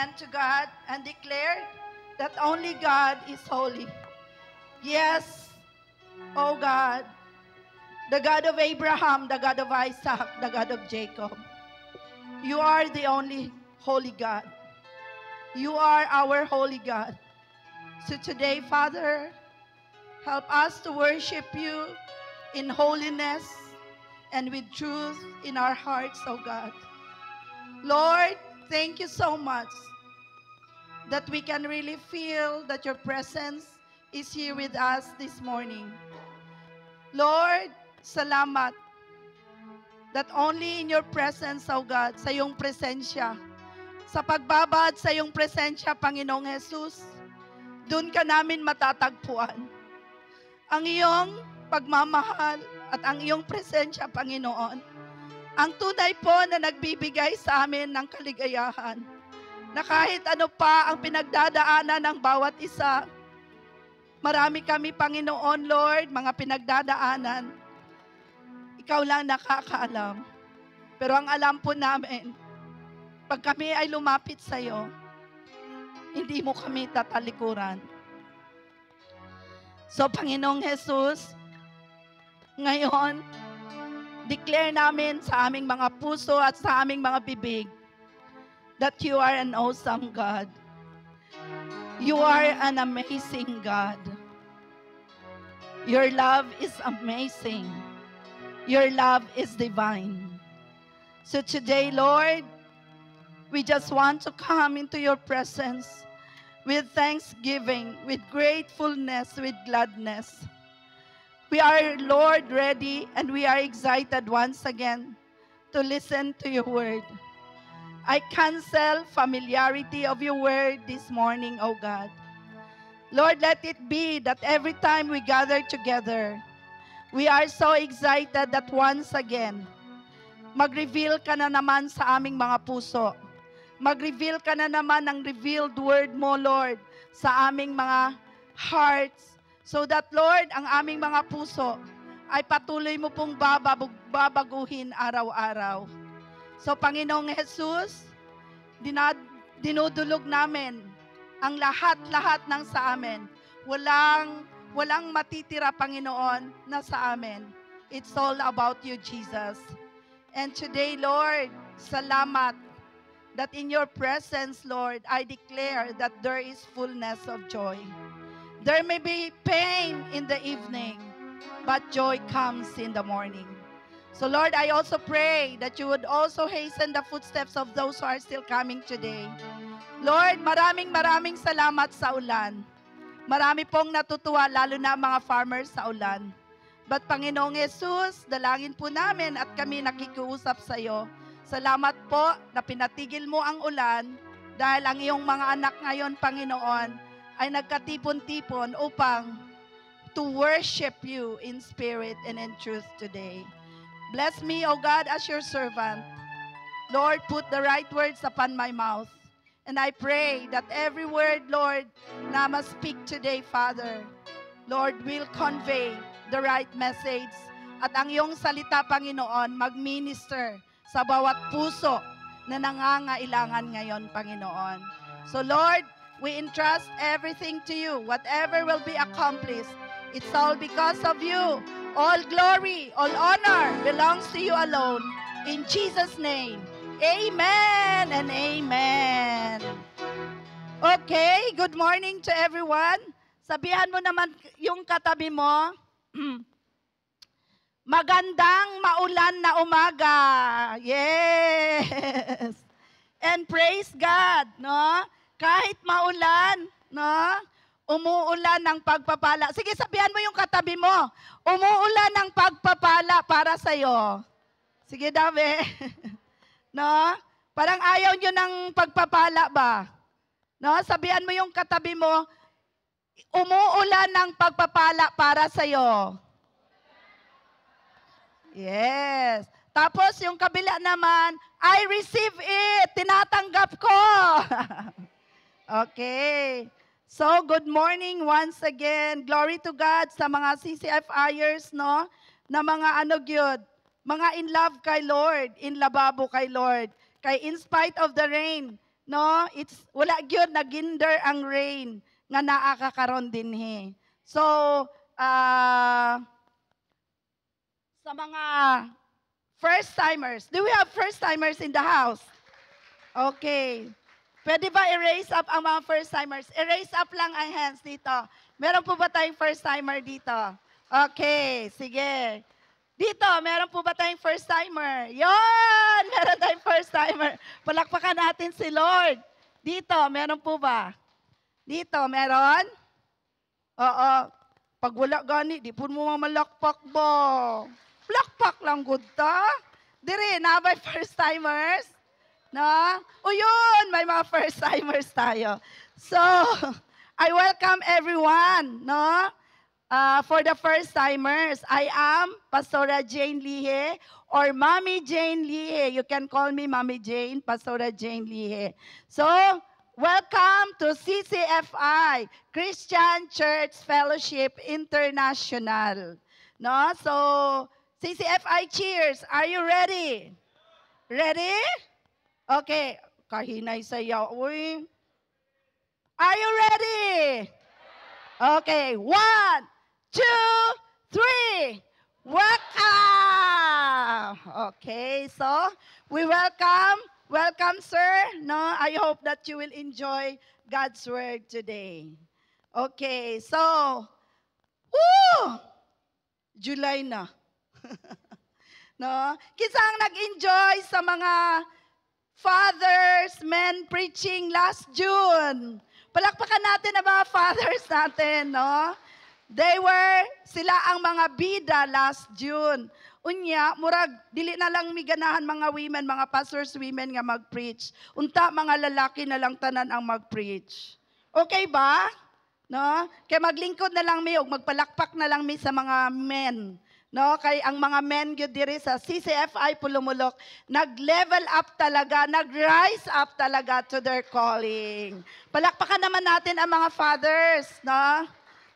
hand to God and declare that only God is holy. Yes, oh God, the God of Abraham, the God of Isaac, the God of Jacob. You are the only holy God. You are our holy God. So today, Father, help us to worship you in holiness and with truth in our hearts, oh God. Lord, thank you so much that we can really feel that your presence is here with us this morning. Lord, salamat that only in your presence, oh God, sa iyong presensya, sa pagbabad sa iyong presensya, Panginoong Jesus, doon ka namin matatagpuan ang iyong pagmamahal at ang iyong presensya, Panginoon. Ang tunay po na nagbibigay sa amin ng kaligayahan, na kahit ano pa ang pinagdadaanan ng bawat isa, marami kami, Panginoon, Lord, mga pinagdadaanan. Ikaw lang nakakaalam. Pero ang alam po namin, pag kami ay lumapit sa iyo, hindi mo kami tatalikuran. So, Panginoong Jesus, ngayon, declare namin sa aming mga puso at sa aming mga bibig that you are an awesome God. You are an amazing God. Your love is amazing. Your love is divine. So today, Lord, we just want to come into your presence with thanksgiving, with gratefulness, with gladness. We are, Lord, ready and we are excited once again to listen to your word. I cancel familiarity of your word this morning, O God. Lord, let it be that every time we gather together, we are so excited that once again, mag-reveal ka na naman sa aming mga puso. Mag-reveal ka na naman ng revealed word mo, Lord, sa aming mga hearts. So that, Lord, ang aming mga puso ay patuloy mo pong babaguhin araw-araw. So, Panginoong Jesus, dinudulog namin ang lahat-lahat ng sa amin. Walang matitira, Panginoon, na sa amin. It's all about you, Jesus. And today, Lord, salamat that in your presence, Lord, I declare that there is fullness of joy. There may be pain in the evening, but joy comes in the morning. So, Lord, I also pray that you would also hasten the footsteps of those who are still coming today. Lord, maraming salamat sa ulan. Marami pong natutuwa, lalo na mga farmers sa ulan. But Panginoong Jesus, dalangin po namin at kami nakikiusap sa iyo. Salamat po na pinatigil mo ang ulan dahil ang iyong mga anak ngayon, Panginoon, ay nagkatipon-tipon upang to worship you in spirit and in truth today. Bless me, O God, as your servant. Lord, put the right words upon my mouth. And I pray that every word, Lord, na must speak today, Father, Lord, will convey the right message. At ang iyong salita, Panginoon, mag-minister sa bawat puso na nangangailangan ngayon, Panginoon. So, Lord, we entrust everything to you. Whatever will be accomplished, it's all because of you. All glory, all honor belongs to you alone. In Jesus' name, amen and amen. Okay, good morning to everyone. Sabihan mo naman yung katabi mo, magandang maulan na umaga. Yes. And praise God, no? Kahit maulan, no? Umuulan ng pagpapala. Sige, sabihan mo yung katabi mo. Umuulan ng pagpapala para sa'yo. Sige, Dave. No? Parang ayaw nyo ng pagpapala ba? No? Sabihan mo yung katabi mo, umuulan ng pagpapala para sa'yo. Yes. Tapos yung kabila naman, I receive it. Tinatanggap ko. Okay. So, good morning once again. Glory to God sa mga CCFIers, no? Na mga mga in love kay Lord, in lababo kay Lord. Kay in spite of the rain, no, it's wala gyud naginder ang rain nga naa kakaron dinhi. So, sa mga first-timers, do we have first-timers in the house? Okay. Pwede ba erase up ang mga first-timers? Erase up lang ang hands dito. Meron po ba tayong first-timer dito? Okay, sige. Dito, meron po ba tayong first-timer? Yon! Meron tayong first-timer. Palakpakan natin si Lord. Dito, meron po ba? Dito, meron? Oo. Pag wala gani, di po mo mamalakpak ba? Plakpak lang good ta. Dire, nabay first-timers? No? O yun, may mga first-timers tayo. So, I welcome everyone, no? For the first-timers, I am Pastora Jane Lihe or Mommy Jane Lihe. You can call me Mommy Jane, Pastora Jane Lihe. So, welcome to CCFI, Christian Church Fellowship International. No? So, CCFI cheers. Are you ready? Ready? Okay. Kahinay saya. Uy. Are you ready? Okay. 1, 2, 3. Welcome. Okay. So, we welcome, sir. No, I hope that you will enjoy God's word today. Okay. So, woo! July na. No? Kinsa ang nag-enjoy sa mga fathers, men preaching last June? Palakpakan natin ang mga fathers natin, no? Sila ang mga bida last June. Unya, murag, dili na lang miganahan mga women, mga pastors women nga mag-preach. Unta, mga lalaki na lang tanan ang mag-preach. Okay ba? No? Kaya maglingkod na lang mi, o magpalakpak na lang mi sa mga men. No, kay ang mga men gyud diri sa CCFI Pulumulok nag-level up talaga, nag-rise up talaga to their calling. Palakpakan naman natin ang mga fathers, no?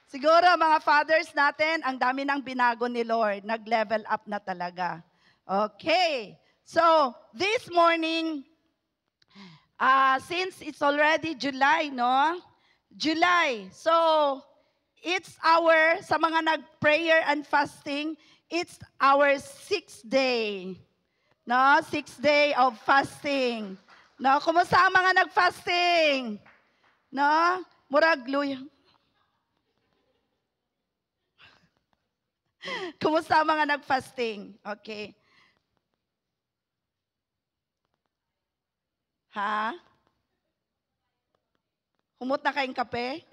Siguro mga fathers natin, ang dami nang binago ni Lord, nag-level up na talaga. Okay. So, this morning since it's already July, no? July. So, it's sa mga nag-prayer and fasting, it's our 6th day. No? 6th day of fasting. No? Kumusta ang mga nag-fasting? No? Murag luya. Kumusta ang mga nag-fasting? Okay. Ha? Humot na kayong kape?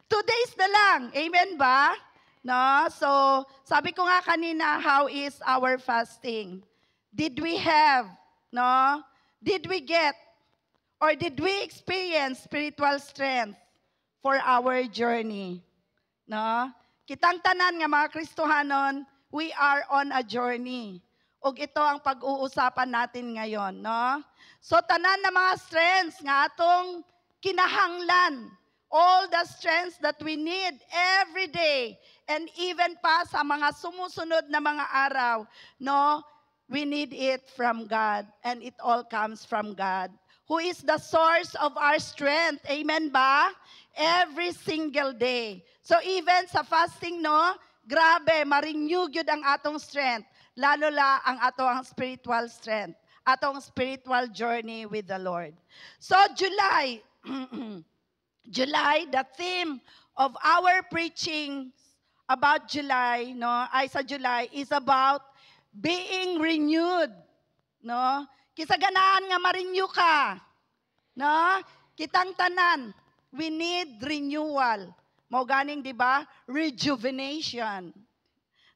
2 days na lang. Amen ba? No? So, sabi ko nga kanina, how is our fasting? Did we have, no? Did we get, or did we experience spiritual strength for our journey? No? Kitang tanan nga mga Kristohanon, we are on a journey. Ug ito ang pag-uusapan natin ngayon, no? So, tanan na mga strengths nga atong kinahanglan, all the strengths that we need every day, and even pa sa mga sumusunod na mga araw, no, we need it from God, and it all comes from God, who is the source of our strength. Amen ba? Every single day. So even sa fasting, no, grabe, ma-renew yun ang atong strength, lalo la ang atong spiritual strength, atong spiritual journey with the Lord. So July, the theme of our preaching about July, no, sa July is about being renewed, no? Kisaganahan nga ma-renew ka, no? Kitang tanan, we need renewal. Mao ganing, di ba? Rejuvenation,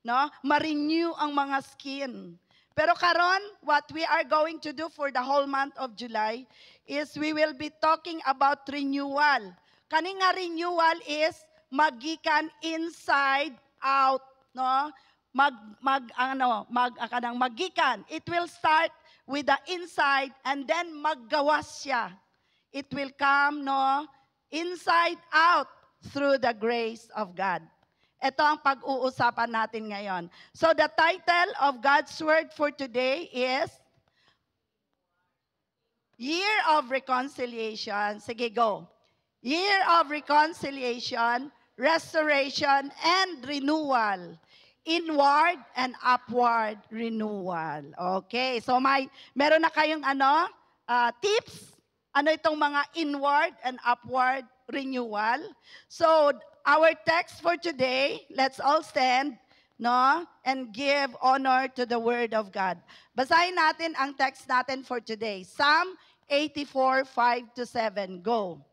no? Ma-renew ang mga skin. Pero karon, what we are going to do for the whole month of July is we will be talking about renewal. Kani nga renewal is magikan inside out, no? Magikan. It will start with the inside and then maggawas siya. It will come, no, inside out through the grace of God. Ito ang pag-uusapan natin ngayon. So the title of God's word for today is Year of reconciliation. Sige, go. Year of reconciliation, restoration, and renewal. Inward and upward renewal. Okay, so meron na kayong tips? Ano itong mga inward and upward renewal? So, our text for today, let's all stand, no? And give honor to the Word of God. Basahin natin ang text natin for today. Psalm 84, 5-7. Go.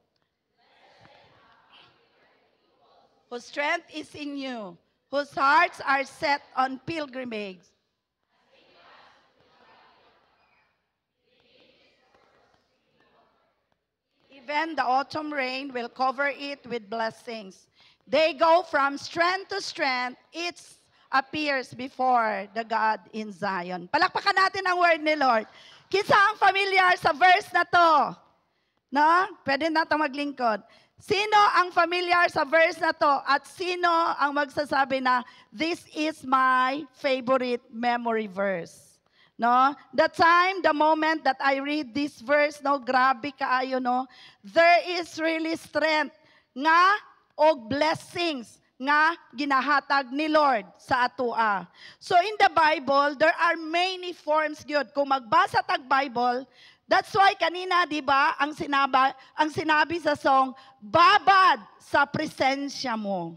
Whose strength is in you, whose hearts are set on pilgrimage. Even the autumn rain will cover it with blessings. They go from strength to strength. It appears before the God in Zion. Palakpakan natin ang word ni Lord. Kinsa ang familiar sa verse na to? No? Pwede na ito maglingkod. Sino ang familiar sa verse na to? At sino ang magsasabi na, this is my favorite memory verse? No? The time, the moment that I read this verse, no, grabe kaayo, no? There is really strength nga o blessings nga ginahatag ni Lord sa atua. So in the Bible, there are many forms gyud. Kung magbasa tag Bible, that's why kanina, di ba, ang sinabi sa song, babad sa presensya mo.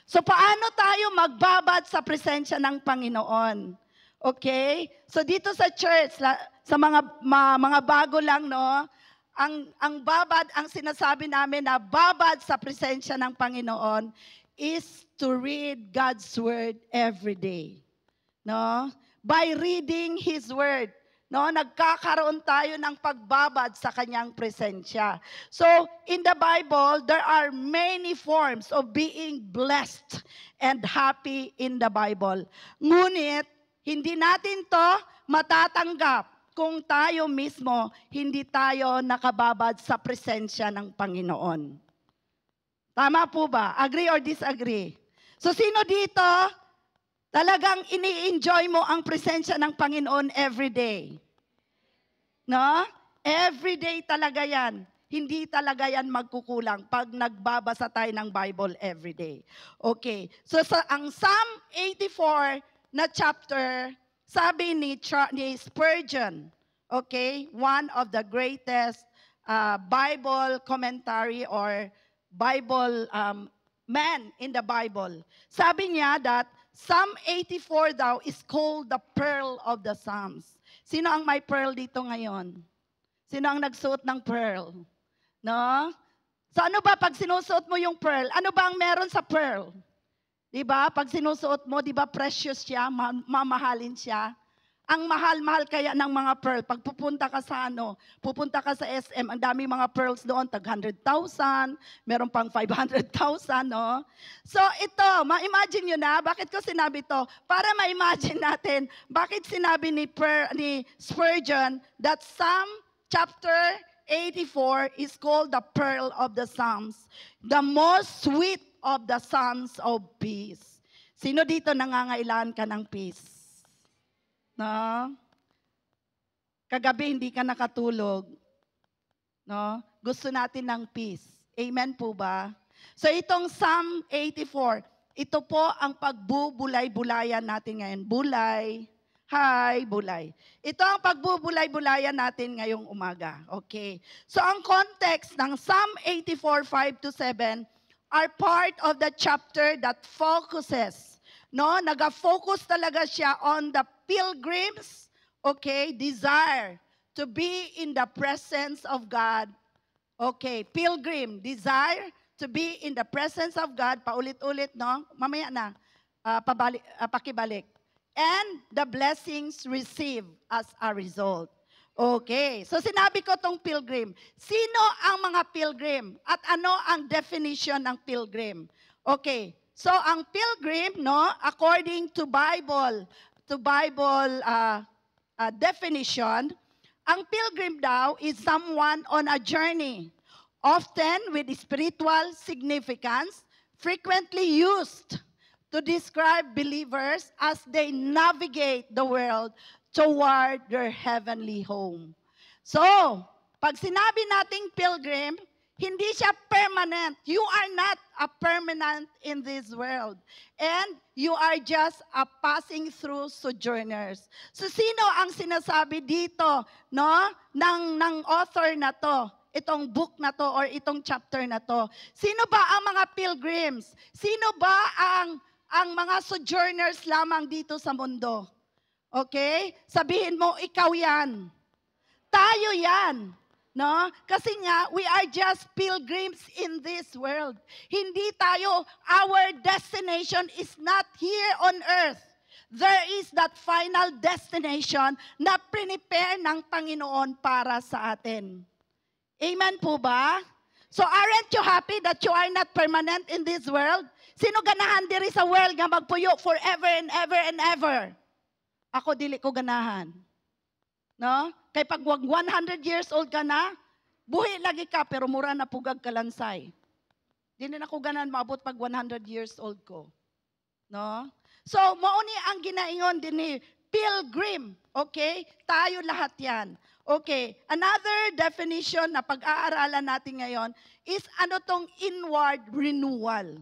So paano tayo magbabad sa presensya ng Panginoon? Okay? So dito sa church, sa mga bago lang, no, ang babad, ang sinasabi namin na babad sa presensya ng Panginoon is to read God's Word every day. No? By reading His Word, no, nagkakaroon tayo ng pagbabad sa kanyang presensya. So, in the Bible, there are many forms of being blessed and happy in the Bible. Ngunit, hindi natin to matatanggap kung tayo mismo hindi tayo nakababad sa presensya ng Panginoon. Tama po ba? Agree or disagree? So, sino dito talagang ini-enjoy mo ang presensya ng Panginoon every day? No? Every day talaga yan. Hindi talaga yan magkukulang pag nagbabasa tayo ng Bible every day. Okay. So ang Psalm 84 na chapter, sabi ni Spurgeon, okay, one of the greatest Bible commentary or Bible man in the Bible. Sabi niya that Psalm 84 daw is called the pearl of the Psalms. Sino ang may pearl dito ngayon? Sino ang nagsuot ng pearl? No? So ano ba pag sinusuot mo yung pearl? Ano ba ang meron sa pearl? 'Di ba? Pag sinusuot mo, 'di ba precious siya, mamahalin siya? Ang mahal-mahal kaya ng mga pearl. Pag pupunta ka sa pupunta ka sa SM, ang dami mga pearls doon, tag 100,000, meron pang 500,000, no? So ito, ma-imagine nyo na, bakit ko sinabi to? Para ma-imagine natin, bakit sinabi ni Spurgeon that Psalm chapter 84 is called the pearl of the Psalms, the most sweet of the Psalms of peace. Sino dito nangangailangan ka ng peace? No? Kagabi hindi ka nakatulog. No? Gusto natin ng peace. Amen po ba? So itong Psalm 84, ito po ang pagbubulay-bulayan natin ngayon. Bulay. Hi, bulay. Ito ang pagbubulay-bulayan natin ngayong umaga. Okay. So ang context ng Psalm 84, 5-7 are part of the chapter that focuses, no? Naga-focus talaga siya on the pilgrims, okay, desire to be in the presence of God. Okay, pilgrim, desire to be in the presence of God. Paulit-ulit, no? Mamaya na, pakibalik. And the blessings received as a result. Okay, so sinabi ko tong pilgrim. Sino ang mga pilgrim? At ano ang definition ng pilgrim? Okay, so ang pilgrim, no, according to Bible definition, ang pilgrim daw is someone on a journey, often with spiritual significance, frequently used to describe believers as they navigate the world toward their heavenly home. So, Pag sinabi nating pilgrim, hindi siya permanent. You are not a permanent in this world. And you are just a passing through sojourners. So sino ang sinasabi dito, no, ng author na to? Itong book na to or itong chapter na to. Sino ba ang mga pilgrims? Sino ba ang mga sojourners lamang dito sa mundo? Okay? Sabihin mo, ikaw yan. Tayo yan. No? Kasi nga, we are just pilgrims in this world. Hindi tayo, our destination is not here on earth. There is that final destination na prepare ng Panginoon para sa atin. Amen po ba? So aren't you happy that you are not permanent in this world? Sino ganahan diri sa world nga magpuyo forever and ever and ever? Ako dili ko ganahan. No? Kay pag 100 years old ka na, buhi lagi ka pero mura na pugag kalansay. Dili na ko ganahan maabot pag 100 years old ko. No? So mao ni ang ginaingon dinhi, pilgrim, okay? Tayo lahat 'yan. Okay, another definition na pag-aaralan natin ngayon is ano tong inward renewal.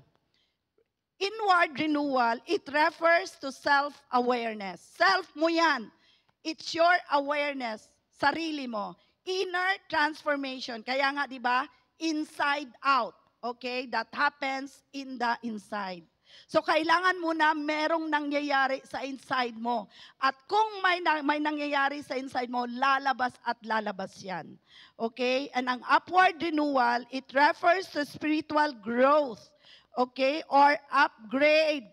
Inward renewal, it refers to self-awareness. Self mo yan. It's your awareness, sarili mo. Inner transformation. Kaya nga, di ba, inside out. Okay, that happens in the inside. So, kailangan muna merong nangyayari sa inside mo. At kung may nangyayari sa inside mo, lalabas at lalabas yan. Okay? And ang upward renewal, it refers to spiritual growth. Okay? Or upgrade.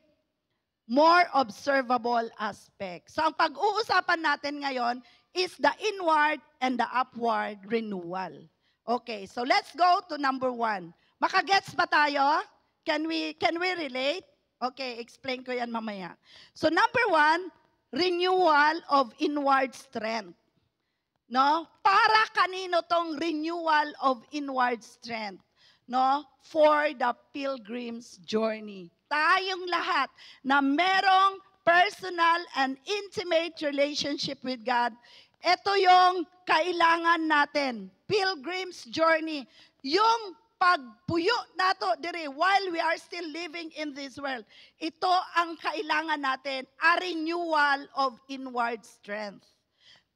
More observable aspect. So, ang pag-uusapan natin ngayon is the inward and the upward renewal. Okay, so let's go to number 1. Makagets ba tayo? Can we relate? Okay, explain ko yan mamaya. So number 1, renewal of inward strength. No? Para kanino tong renewal of inward strength? No? For the pilgrim's journey. Tayong lahat na merong personal and intimate relationship with God, ito yung kailangan natin. Pilgrim's journey. Yung pagpuyo nato dire while we are still living in this world. Ito ang kailangan natin, a renewal of inward strength.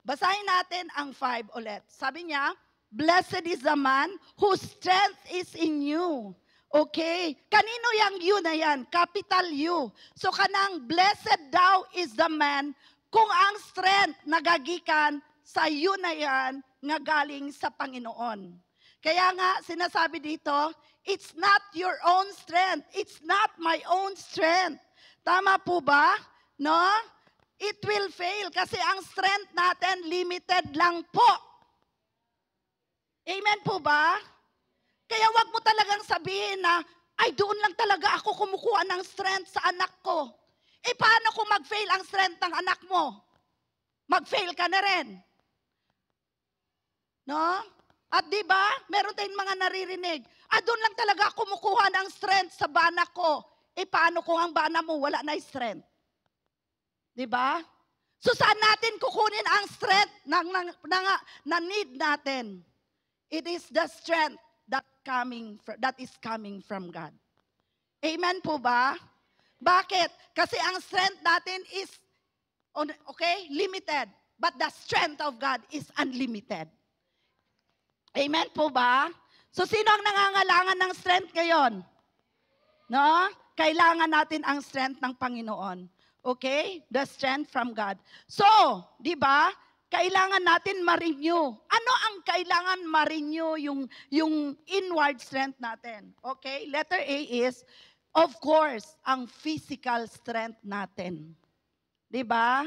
Basahin natin ang 5 ulit. Sabi niya, blessed is the man whose strength is in you. Okay? Kanino yang you na yan? Capital U. So kanang blessed daw is the man kung ang strength nagagikan sa you na yan nga galing sa Panginoon. Kaya nga sinasabi dito, it's not your own strength. It's not my own strength. Tama po ba? No? It will fail kasi ang strength natin limited lang po. Amen po ba? Kaya wag mo talagang sabihin na, ay doon lang talaga ako kumukuha ng strength sa anak ko. Eh paano kung mag-fail ang strength ng anak mo? Mag-fail ka na rin. No? At di ba, meron tayong mga naririnig, doon lang talaga ako kumukuha ng strength sa bana ko. Eh paano kung ang bana mo wala na strength? Di ba? So saan natin kukunin ang strength na need natin? It is the strength that is coming from God. Amen po ba? Bakit? Kasi ang strength natin is, okay, limited. But the strength of God is unlimited. Amen po ba? So sino ang nangangailangan ng strength ngayon? No? Kailangan natin ang strength ng Panginoon. Okay? The strength from God. So, di ba? Kailangan natin ma-renew. Ano ang kailangan ma-renew yung inward strength natin? Okay? Letter A is, of course, ang physical strength natin. Diba?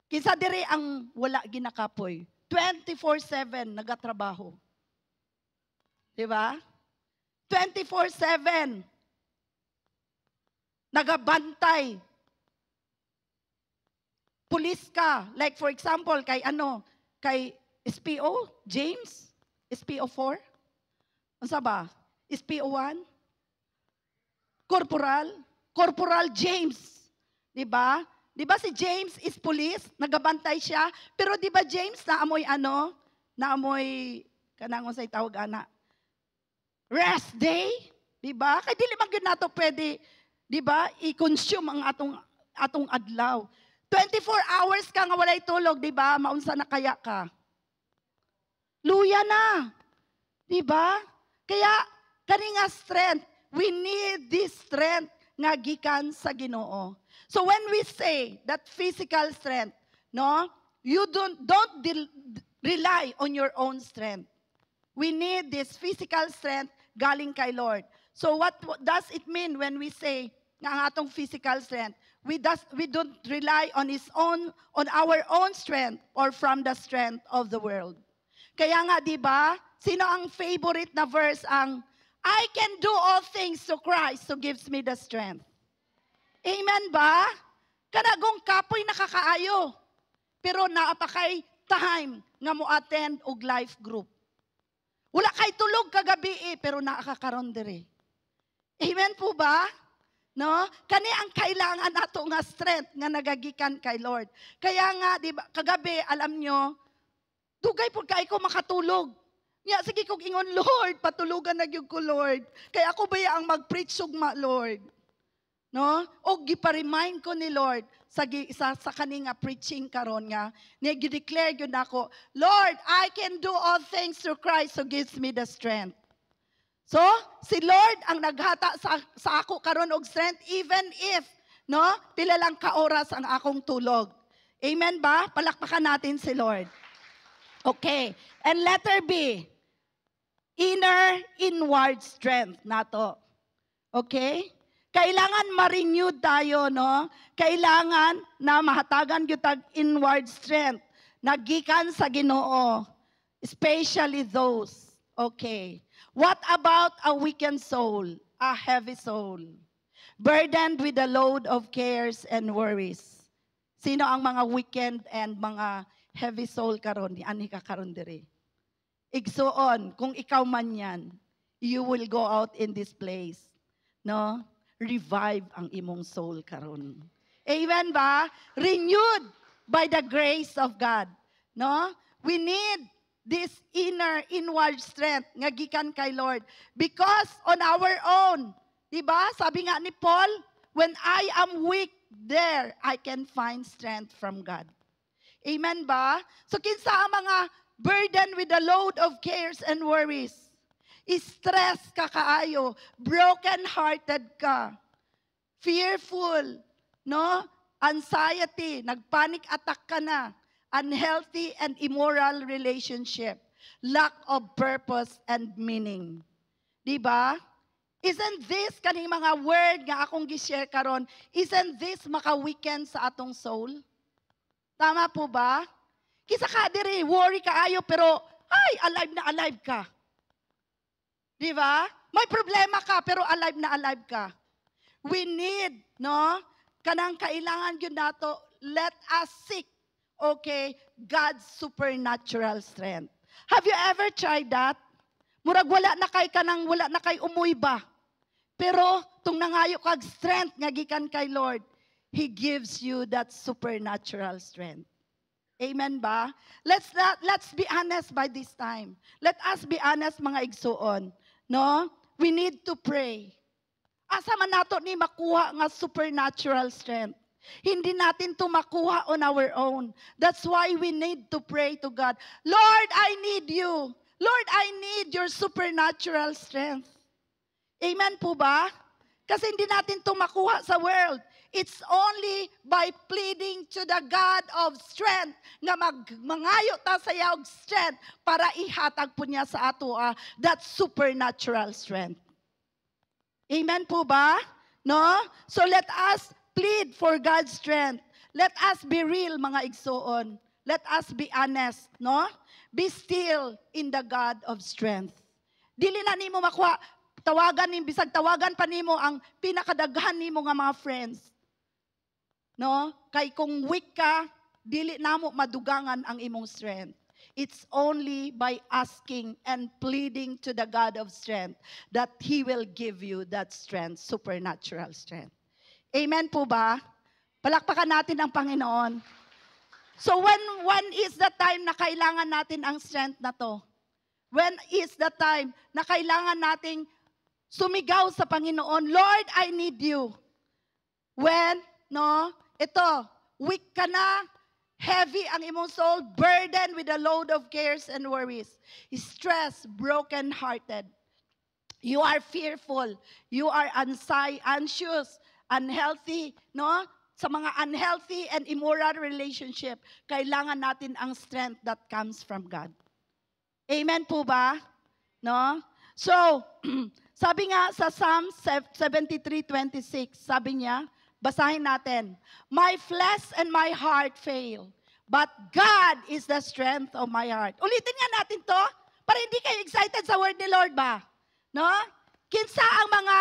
Kisa dire ang wala ginakapoy. 24/7 nagatrabaho. Diba? 24/7 nagabantay. Pulis ka. Like for example, kay SPO, James, SPO 4. Ano ba? SPO 1. Corporal James. Diba? Diba si James is police, nagabantay siya. Pero diba James na amoy naamoy kanang unsay tawag ana rest day, di ba? Kay dili man gyud nato pwede, di ba, i-consume ang atong adlaw. 24 hours ka nga walay tulog, di ba? Maunsa na kaya ka? Luya na. Di ba? Kaya kani nga strength, we need this strength nga gikan sa Ginoo. So when we say that physical strength, no, you don't rely on your own strength. We need this physical strength galing kay Lord. So what does it mean when we say nga ang atong physical strength? We don't rely on our own strength or from the strength of the world. Kaya nga, di ba, sino ang favorite na verse ang, I can do all things to Christ who gives me the strength. Amen ba? Kanagong kapoy nakakaayo. Pero naapakay time nga mo attend og life group. Wala kay tulog kagabi pero nakakaron diri. Amen po ba? No? Kani ang kailangan nato nga strength nga nagagikan kay Lord. Kaya nga, di ba, kagabi, alam nyo, dugay po kay ko makatulog. Nya, sige kong ingon, Lord, patulugan na gyud ko, Lord. Kaya ako ba ang mag-preach sugma, Lord? No? O gipa-remind ko ni Lord sa kaning preaching karon nga, niya gi-declare gyud nako, Lord, I can do all things through Christ who gives me the strength. So, si Lord ang naghata sa ako karon og strength even if no, pila lang ka oras ang akong tulog. Amen ba? Palakpakan natin si Lord. Okay. And letter B, inward strength nato. Okay? Kailangan ma-renew tayo, no? Kailangan na mahatagan gyud tag inward strength nagikan sa Ginoo, especially those. Okay. What about a weakened soul, a heavy soul, burdened with a load of cares and worries? Sino ang mga weakened and mga heavy soul karon? Ani ka karon diri? Igsuon, kung ikaw man yan, you will go out in this place. No? Revive ang imong soul karon. Amen ba? Renewed by the grace of God. No? We need this inward strength nga gikan kay Lord. Because on our own, di ba? Sabi nga ni Paul, when I am weak, there I can find strength from God. Amen ba? So kinsa ang mga burden with the load of cares and worries? Stress ka kaayo, broken-hearted ka, fearful, no? Anxiety, nagpanic attack ka na, unhealthy and immoral relationship, lack of purpose and meaning. Diba? Isn't this kaning mga word nga akong gi-share karon, isn't this maka-weekend sa atong soul? Tama po ba? Kisa ka diri, worry kaayo pero ay, alive na alive ka. Diba? May problema ka pero alive na alive ka. We need, no? Kanang kailangan yun nato, let us seek, okay, God's supernatural strength. Have you ever tried that? Murag wala na kay umuy ba? Pero tung nangayo kag strength nga gikan kay Lord, He gives you that supernatural strength. Amen ba? Let's be honest by this time. Let us be honest mga igsuon, no? We need to pray. Asa man nato ni makuha nga supernatural strength. Hindi natin to makuha on our own. That's why we need to pray to God. Lord, I need you. Lord, I need your supernatural strength. Amen po ba? Kasi hindi natin to makuha sa world. It's only by pleading to the God of strength na mangayo ta sa yaog strength para ihatag po niya sa ato that supernatural strength. Amen po ba? No? So let us plead for God's strength. Let us be real mga igsoon. Let us be honest, no? Be still in the God of strength. Dili na nimo makuha bisag tawagan pa nimo ang pinakadaghan nimo nga mga friends. No? Kay kung weak ka, dili namo madugangan ang imong strength. It's only by asking and pleading to the God of strength that He will give you that strength, supernatural strength. Amen po ba? Palakpakan natin ang Panginoon. So when is the time na kailangan natin ang strength na to? When is the time na kailangan nating sumigaw sa Panginoon, Lord, I need you. When, weak ka na, heavy ang imong soul, burdened with a load of cares and worries, stressed, broken-hearted. You are fearful, you are anxious, unhealthy, sa mga unhealthy and immoral relationship, kailangan natin ang strength that comes from God. Amen po ba? No? So, sabi nga sa Psalm 73:26, sabi niya, basahin natin, my flesh and my heart fail, but God is the strength of my heart. Ulitin nga natin to, para hindi kayo excited sa word ni Lord ba? No? Kinsa ang mga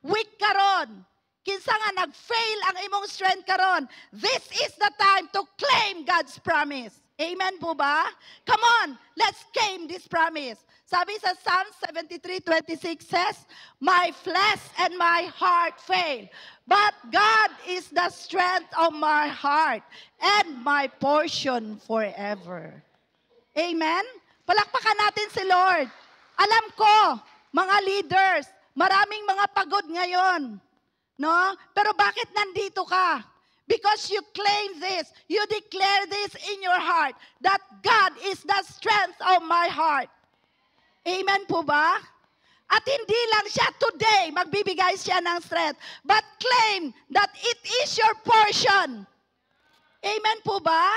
weak karon? Kinsa nga nag-fail ang imong strength karon? This is the time to claim God's promise. Amen po ba? Come on, let's claim this promise. Sabi sa Psalm 73:26 says, my flesh and my heart fail, but God is the strength of my heart and my portion forever. Amen? Palakpakan natin si Lord. Alam ko, mga leaders, maraming mga pagod ngayon. No? Pero bakit nandito ka? Because you claim this, you declare this in your heart, that God is the strength of my heart. Amen po ba? At hindi lang siya today, magbibigay siya ng strength, but claim that it is your portion. Amen po ba?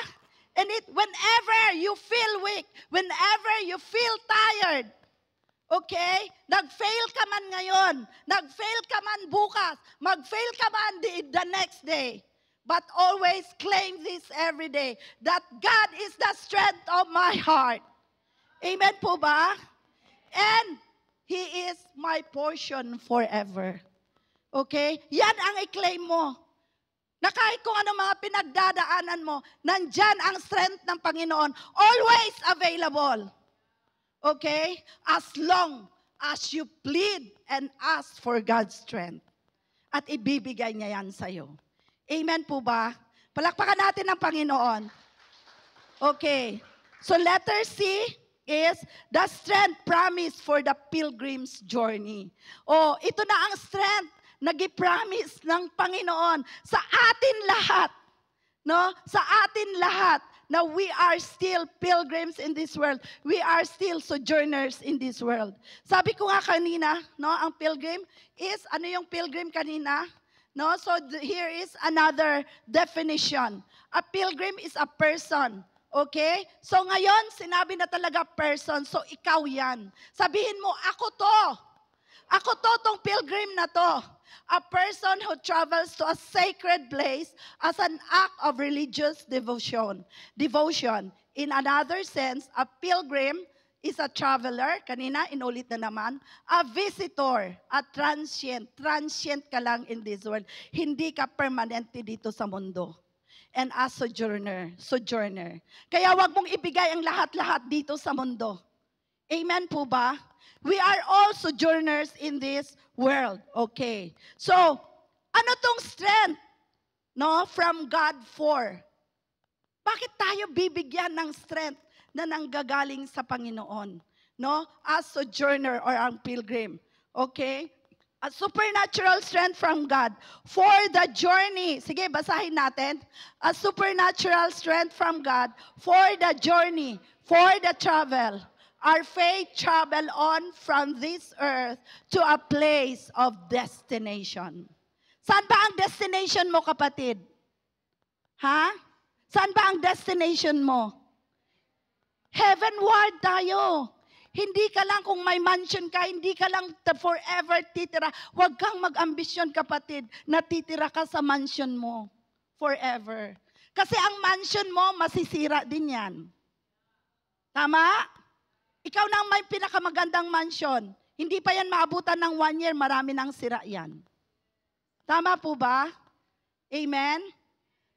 And whenever you feel weak, whenever you feel tired, okay? Nag-fail ka man ngayon, nag-fail ka man bukas, mag-fail ka man the next day. But always claim this every day, that God is the strength of my heart. Amen po ba? And He is my portion forever. Okay? Yan ang i-claim mo. Na kahit kung ano mga pinagdadaanan mo, nandyan ang strength ng Panginoon. Always available. Okay? As long as you plead and ask for God's strength. At ibibigay niya yan sa'yo. Amen po ba? Palakpakan natin ang Panginoon. Okay. So letter C is the strength promised for the pilgrim's journey. Ito na ang strength na gi-promise ng Panginoon sa atin lahat. No? Sa atin lahat na we are still pilgrims in this world. We are still sojourners in this world. Sabi ko nga kanina, no, ang pilgrim is, ano yung pilgrim kanina? No, so here is another definition. A pilgrim is a person. Okay? So ngayon, sinabi na talaga person. So ikaw yan. Sabihin mo, ako to. Ako to, tong pilgrim na to. A person who travels to a sacred place as an act of religious devotion. In another sense, a pilgrim is a traveler, kanina inulit na naman, a visitor, a transient ka lang in this world. Hindi ka permanente dito sa mundo. And a sojourner. Kaya wag mong ibigay ang lahat-lahat dito sa mundo. Amen po ba? We are all sojourners in this world. Okay. So, ano tong strength? No, from God for? Bakit tayo bibigyan ng strength na nanggagaling sa Panginoon, no? As sojourner or ang pilgrim, okay? A supernatural strength from God for the journey. Sige, basahin natin. A supernatural strength from God for the journey, for the travel. Our faith travel on from this earth to a place of destination. Saan ba ang destination mo, kapatid? Ha? Saan ba ang destination mo? Heavenward tayo. Hindi ka lang kung may mansion ka, hindi ka lang forever titira. Huwag kang mag-ambisyon, kapatid, na titira ka sa mansion mo forever. Kasi ang mansion mo, masisira din yan. Tama? Ikaw na ang may pinakamagandang mansion. Hindi pa yan maabutan ng 1 year, marami nang sira yan. Tama po ba? Amen?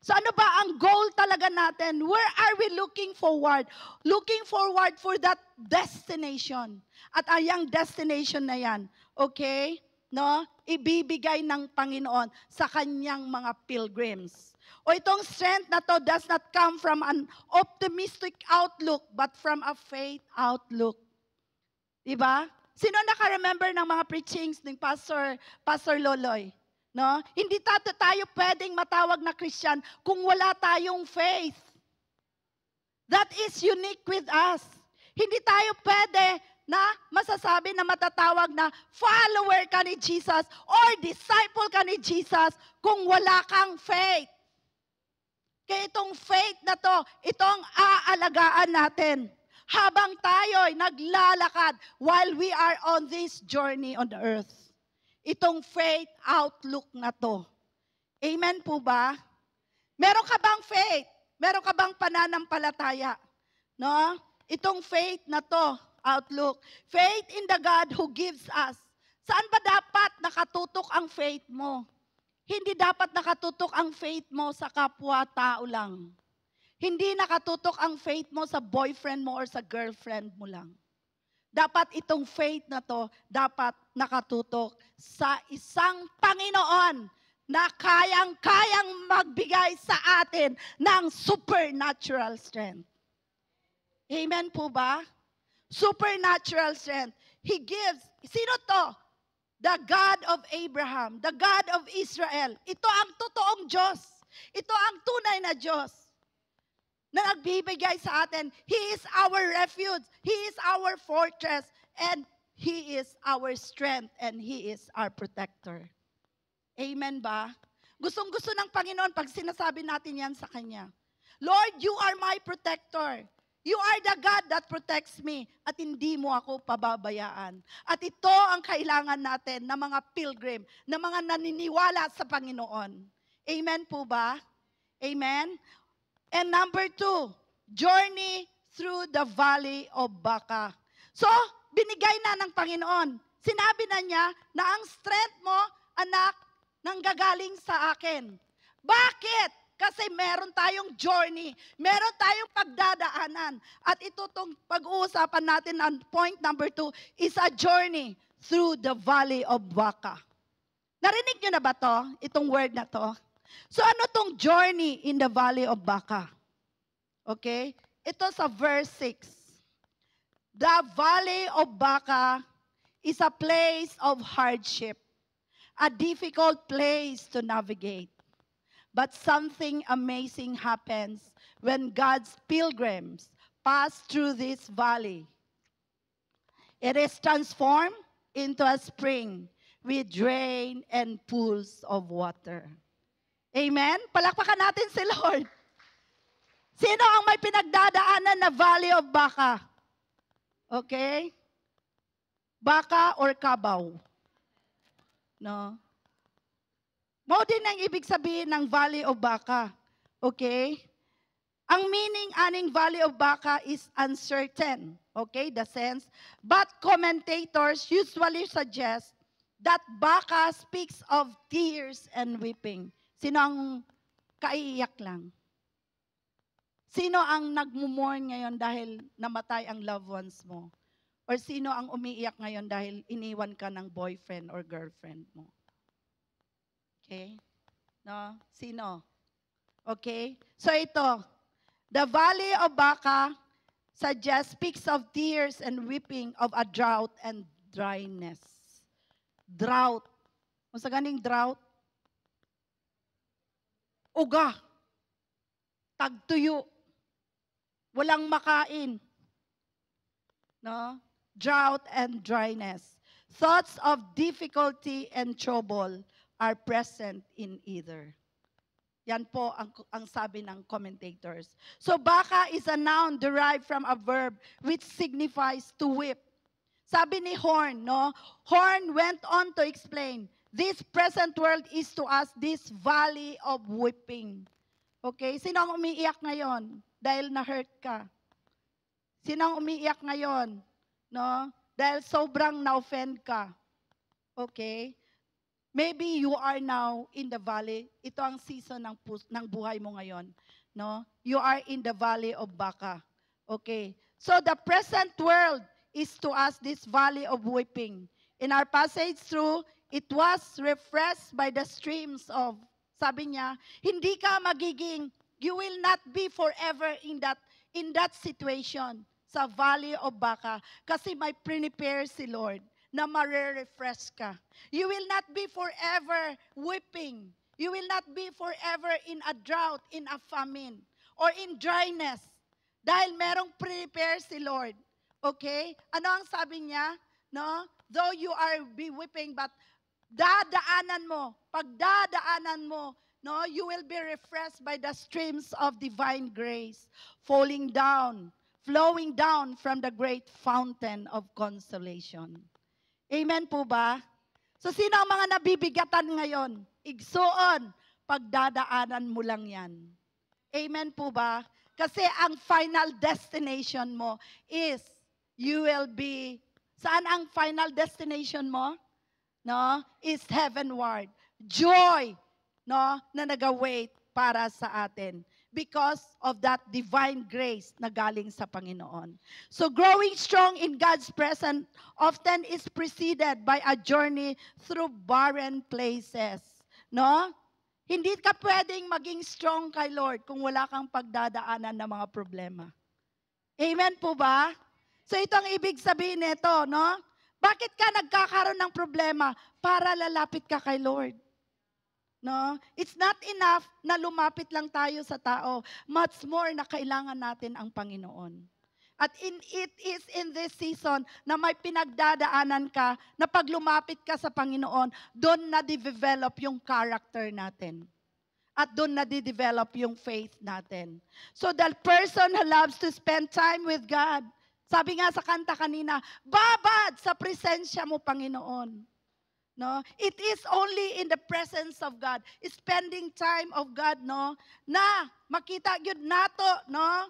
So ano ba ang goal talaga natin? Where are we looking forward? Looking forward for that destination. At ayang destination na yan, okay? No? Ibibigay ng Panginoon sa kanyang mga pilgrims. O itong strength na to does not come from an optimistic outlook, but from a faith outlook. Diba? Sino naka-remember ng mga preachings ng Pastor Loloy? No? Hindi tayo pwedeng matawag na Christian kung wala tayong faith. That is unique with us. Hindi tayo pwede na masasabi na matatawag na follower ka ni Jesus or disciple ka ni Jesus kung wala kang faith. Kaya itong faith na to, itong aalagaan natin habang tayo'y naglalakad while we are on this journey on the earth. Itong faith outlook na to. Amen po ba? Meron ka bang faith? Meron ka bang pananampalataya? No? Itong faith na to, outlook. Faith in the God who gives us. Saan ba dapat nakatutok ang faith mo? Hindi dapat nakatutok ang faith mo sa kapwa-tao lang. Hindi nakatutok ang faith mo sa boyfriend mo or sa girlfriend mo lang. Dapat itong faith na to, dapat nakatutok sa isang Panginoon na kayang-kayang magbigay sa atin ng supernatural strength. Amen po ba? Supernatural strength. He gives. Sino to? The God of Abraham, the God of Israel. Ito ang totoong Diyos. Ito ang tunay na Diyos na nagbibigay sa atin. He is our refuge. He is our fortress. And He is our strength. And He is our protector. Amen ba? Gustong-gusto ng Panginoon pag sinasabi natin yan sa Kanya. Lord, You are my protector. You are the God that protects me at hindi mo ako pababayaan. At ito ang kailangan natin na mga pilgrim, na mga naniniwala sa Panginoon. Amen po ba? Amen? And number 2, journey through the valley of Baca. So, binigay na ng Panginoon. Sinabi na niya na ang strength mo, anak, nanggagaling sa akin. Bakit? Kasi meron tayong journey, meron tayong pagdadaanan. At ito tong pag-uusapan natin on point number 2 is a journey through the valley of Baca. Narinig nyo na ba to? Itong word na to? So ano tong journey in the valley of Baca? Okay? Ito sa verse 6. The valley of Baca is a place of hardship, a difficult place to navigate. But something amazing happens when God's pilgrims pass through this valley. It is transformed into a spring with rain and pools of water. Amen? Palakpakan natin si Lord. Sino ang may pinagdadaanan na valley of Baca? Okay? Baca or Cabaw? No? Mo din ang ibig sabihin ng Valley of Baca. Okay? Ang meaning aning Valley of Baca is uncertain. Okay? The sense. But commentators usually suggest that Baca speaks of tears and weeping. Sino ang kaiiyak lang? Sino ang nagmumorn ngayon dahil namatay ang loved ones mo? Or sino ang umiiyak ngayon dahil iniwan ka ng boyfriend or girlfriend mo? Okay? No? Sino? Okay? So ito, the valley of Baca speaks of tears and weeping of a drought and dryness. Drought. Kung sa ganing drought, uga, tagtuyo, walang makain. No? Drought and dryness. Thoughts of difficulty and trouble are present in either. Yan po ang sabi ng commentators. So Baca is a noun derived from a verb which signifies to weep. Sabi ni Horn, no? Horn went on to explain, this present world is to us this valley of weeping. Okay? Sino ang umiiyak ngayon dahil na-hurt ka? Sino ang umiiyak ngayon? No? Dahil sobrang na-offend ka. Okay? Maybe you are now in the valley. Ito ang season ng buhay mo ngayon. No? You are in the valley of Baca. Okay. So the present world is to us this valley of weeping. In our passage through, it was refreshed by the streams of, sabi niya, hindi ka magiging, you will not be forever in that situation sa Valley of Baca kasi may prepare si Lord na marerefresh ka. You will not be forever weeping. You will not be forever in a drought, in a famine, or in dryness. Dahil merong prepare si Lord. Okay? Ano ang sabi niya? No? Though you are be weeping, but pagdadaanan mo, no, you will be refreshed by the streams of divine grace, flowing down from the great fountain of consolation. Amen po ba? So sino ang mga nabibigatan ngayon? Igsuon, pagdadaanan mo lang yan. Amen po ba? Kasi ang final destination mo is, you will be, saan ang final destination mo? No? Is heavenward. Joy, no, na nag-await para sa atin because of that divine grace na galing sa Panginoon. So growing strong in God's presence often is preceded by a journey through barren places. No? Hindi ka pwedeng maging strong kay Lord kung wala kang pagdadaanan ng mga problema. Amen po ba? So ito ang ibig sabihin nito, no? Bakit ka nagkakaroon ng problema? Para lalapit ka kay Lord. No? It's not enough na lumapit lang tayo sa tao. Much more na kailangan natin ang Panginoon. At it is in this season na may pinagdadaanan ka na pag lumapit ka sa Panginoon, doon na develop yung character natin. At doon na develop yung faith natin. So the person who loves to spend time with God, sabi nga sa kanta kanina, babad sa presensya mo, Panginoon. No? It is only in the presence of God, spending time of God, no, na makita yun nato, no,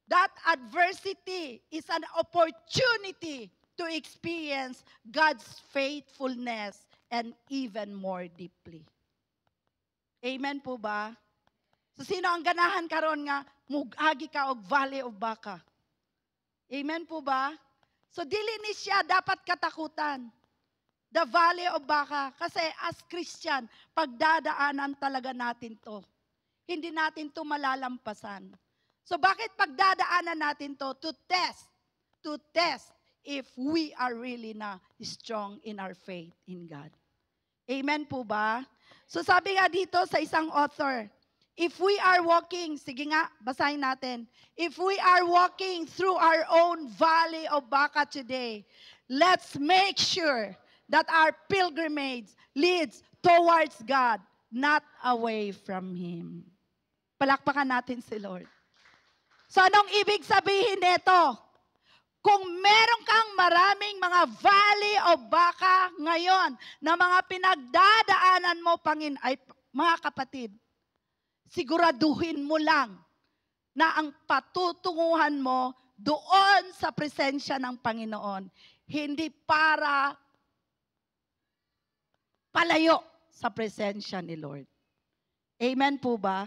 that adversity is an opportunity to experience God's faithfulness and even more deeply. Amen po ba? So sino ang ganahan karon nga mugagi ka og Valley of Baca? Amen po ba? So dili ni siya dapat katakutan. The Valley of Baca. Kasi as Christian, pagdadaanan talaga natin to. Hindi natin to malalampasan. So bakit pagdadaanan natin to? To test if we are really na strong in our faith in God. Amen po ba? So sabi nga dito sa isang author, if we are walking, sige nga, basahin natin. If we are walking through our own Valley of Baca today, let's make sure that our pilgrimage leads towards God, not away from Him. Palakpakan natin si Lord. So anong ibig sabihin nito? Kung meron kang maraming mga Valley of Baca ngayon na mga pinagdadaanan mo, mga kapatid, siguraduhin mo lang na ang patutunguhan mo doon sa presensya ng Panginoon, hindi para palayo sa presensya ni Lord. Amen po ba?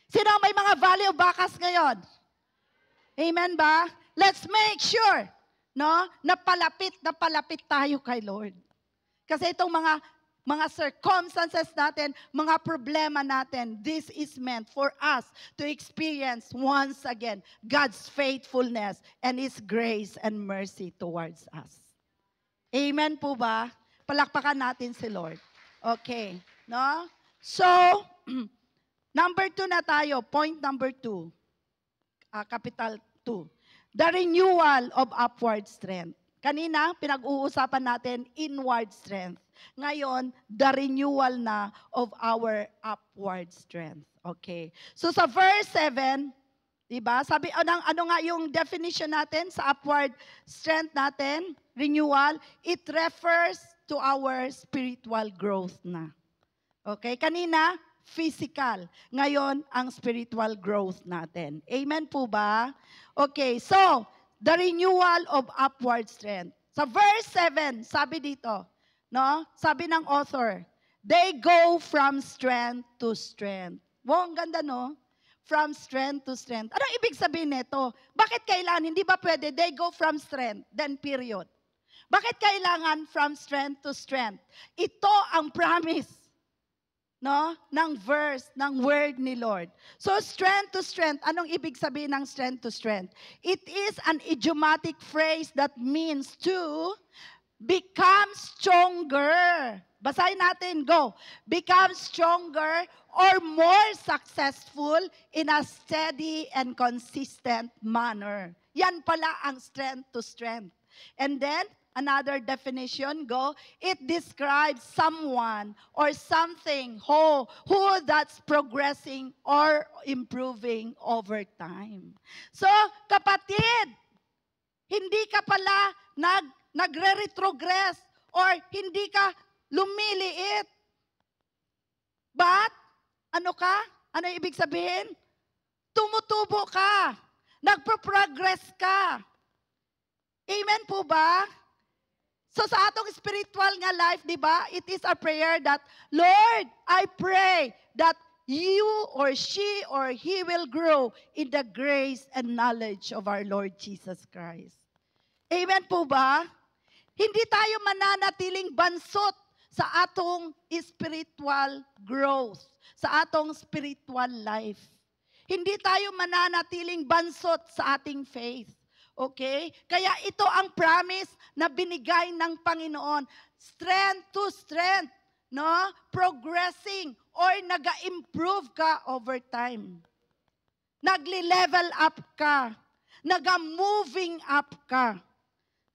Sino may mga Valley of Bacas ngayon? Amen ba? Let's make sure, no, na palapit tayo kay Lord. Kasi itong mga circumstances natin, mga problema natin, this is meant for us to experience once again God's faithfulness and His grace and mercy towards us. Amen po ba? Palakpakan natin si Lord. Okay. No? So, number 2 na tayo. Point number 2. Capital 2. The renewal of upward strength. Kanina, pinag-uusapan natin inward strength. Ngayon, the renewal na of our upward strength. Okay. So, sa verse 7, diba? Sabi, ano nga yung definition natin sa upward strength natin? Renewal. It refers to our spiritual growth na. Okay? Kanina, physical. Ngayon, ang spiritual growth natin. Amen po ba? Okay, so, the renewal of upward strength. Sa verse 7, sabi dito, no? Sabi ng author, they go from strength to strength. Wow, ang ganda, no? From strength to strength. Anong ibig sabihin nito? Bakit kailangan? Hindi ba pwede? They go from strength, then period. Bakit kailangan from strength to strength? Ito ang promise no, ng verse, ng word ni Lord. So strength to strength, anong ibig sabihin ng strength to strength? It is an idiomatic phrase that means to become stronger. Basahin natin, go. Become stronger or more successful in a steady and consistent manner. Yan pala ang strength to strength. And then, another definition, go. It describes someone or something who that's progressing or improving over time. So, kapatid, hindi ka pala nagre-retrogress or hindi ka lumiliit. But, ano ka? Ano ibig sabihin? Tumutubo ka. Nagpo-progress ka. Amen po ba? So sa atong spiritual nga life, di ba, it is a prayer that, Lord, I pray that you or she or he will grow in the grace and knowledge of our Lord Jesus Christ. Amen po ba? Hindi tayo mananatiling bansot sa atong spiritual growth, sa atong spiritual life. Hindi tayo mananatiling bansot sa ating faith. Okay? Kaya ito ang promise na binigay ng Panginoon. Strength to strength. No? Progressing or nag-improve ka over time. Nagli-level up ka. Nag-moving up ka.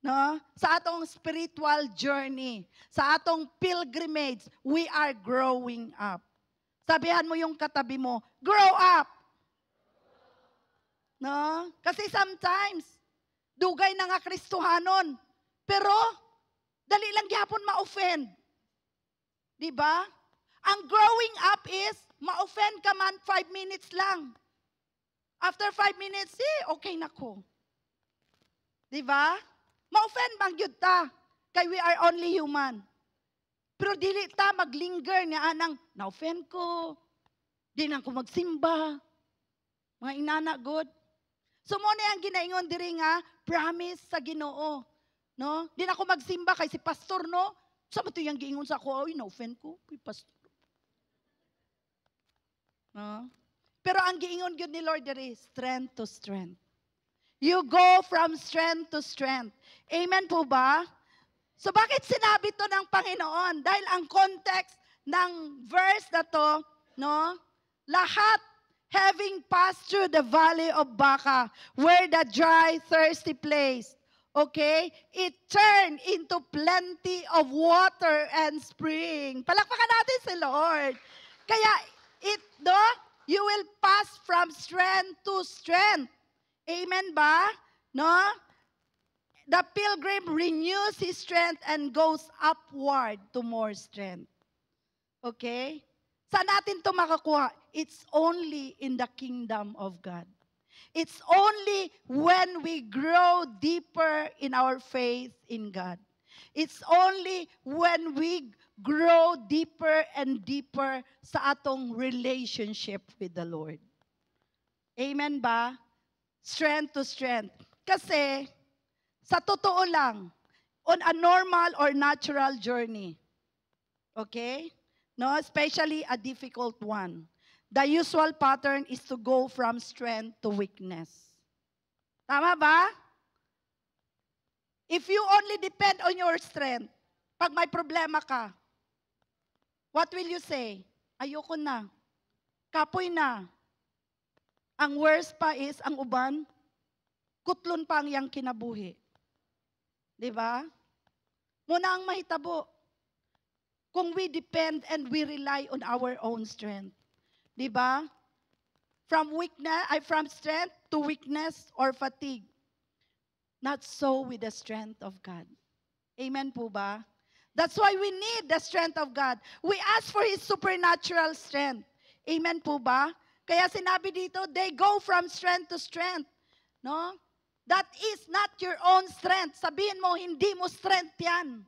No? Sa atong spiritual journey, sa atong pilgrimage, we are growing up. Sabihan mo yung katabi mo, grow up. No? Kasi sometimes, dugay na nga Kristohanon, pero dali lang gyapon ma-offend. Di ba? Ang growing up is, ma-offend ka man 5 minutes lang. After 5 minutes, okay na ko. Di ba? Ma-offend bang yun ta? Kay we are only human. Pero dili ta maglinger niya anang, na-offend ko. Di na ko magsimba. Mga inana good. So mo na ang ginaingon diri nga, promise sa Ginoo. No? Di na ko magsimba kay si pastor, no? Sa mo yung giingon sa ako, ay, na-offend ko, kay pastor. No? Pero ang giingon gyud ni Lord diri, strength to strength. You go from strength to strength. Amen po ba? So bakit sinabi to ng Panginoon? Dahil ang context ng verse na to, no? Lahat having passed through the valley of Baca, where the dry, thirsty place, okay, it turned into plenty of water and spring. Palakpakan natin si Lord. Kaya, you will pass from strength to strength. Amen ba? No? The pilgrim renews his strength and goes upward to more strength. Okay? Saan natin ito makakuha? It's only in the kingdom of God. It's only when we grow deeper in our faith in God. It's only when we grow deeper and deeper sa atong relationship with the Lord. Amen ba? Strength to strength. Kasi, sa totoo lang, on a normal or natural journey, okay? No, especially a difficult one. The usual pattern is to go from strength to weakness. Tama ba? If you only depend on your strength, pag may problema ka, what will you say? Ayoko na. Kapoy na. Ang worst pa is, ang uban, kutlon pa ang iyang kinabuhi. Diba? Muna ang mahitabo. Kung we depend and we rely on our own strength. Diba? From strength to weakness or fatigue. Not so with the strength of God. Amen po ba? That's why we need the strength of God. We ask for His supernatural strength. Amen po ba? Kaya sinabi dito, they go from strength to strength. No? That is not your own strength. Sabihin mo, hindi mo strength yan.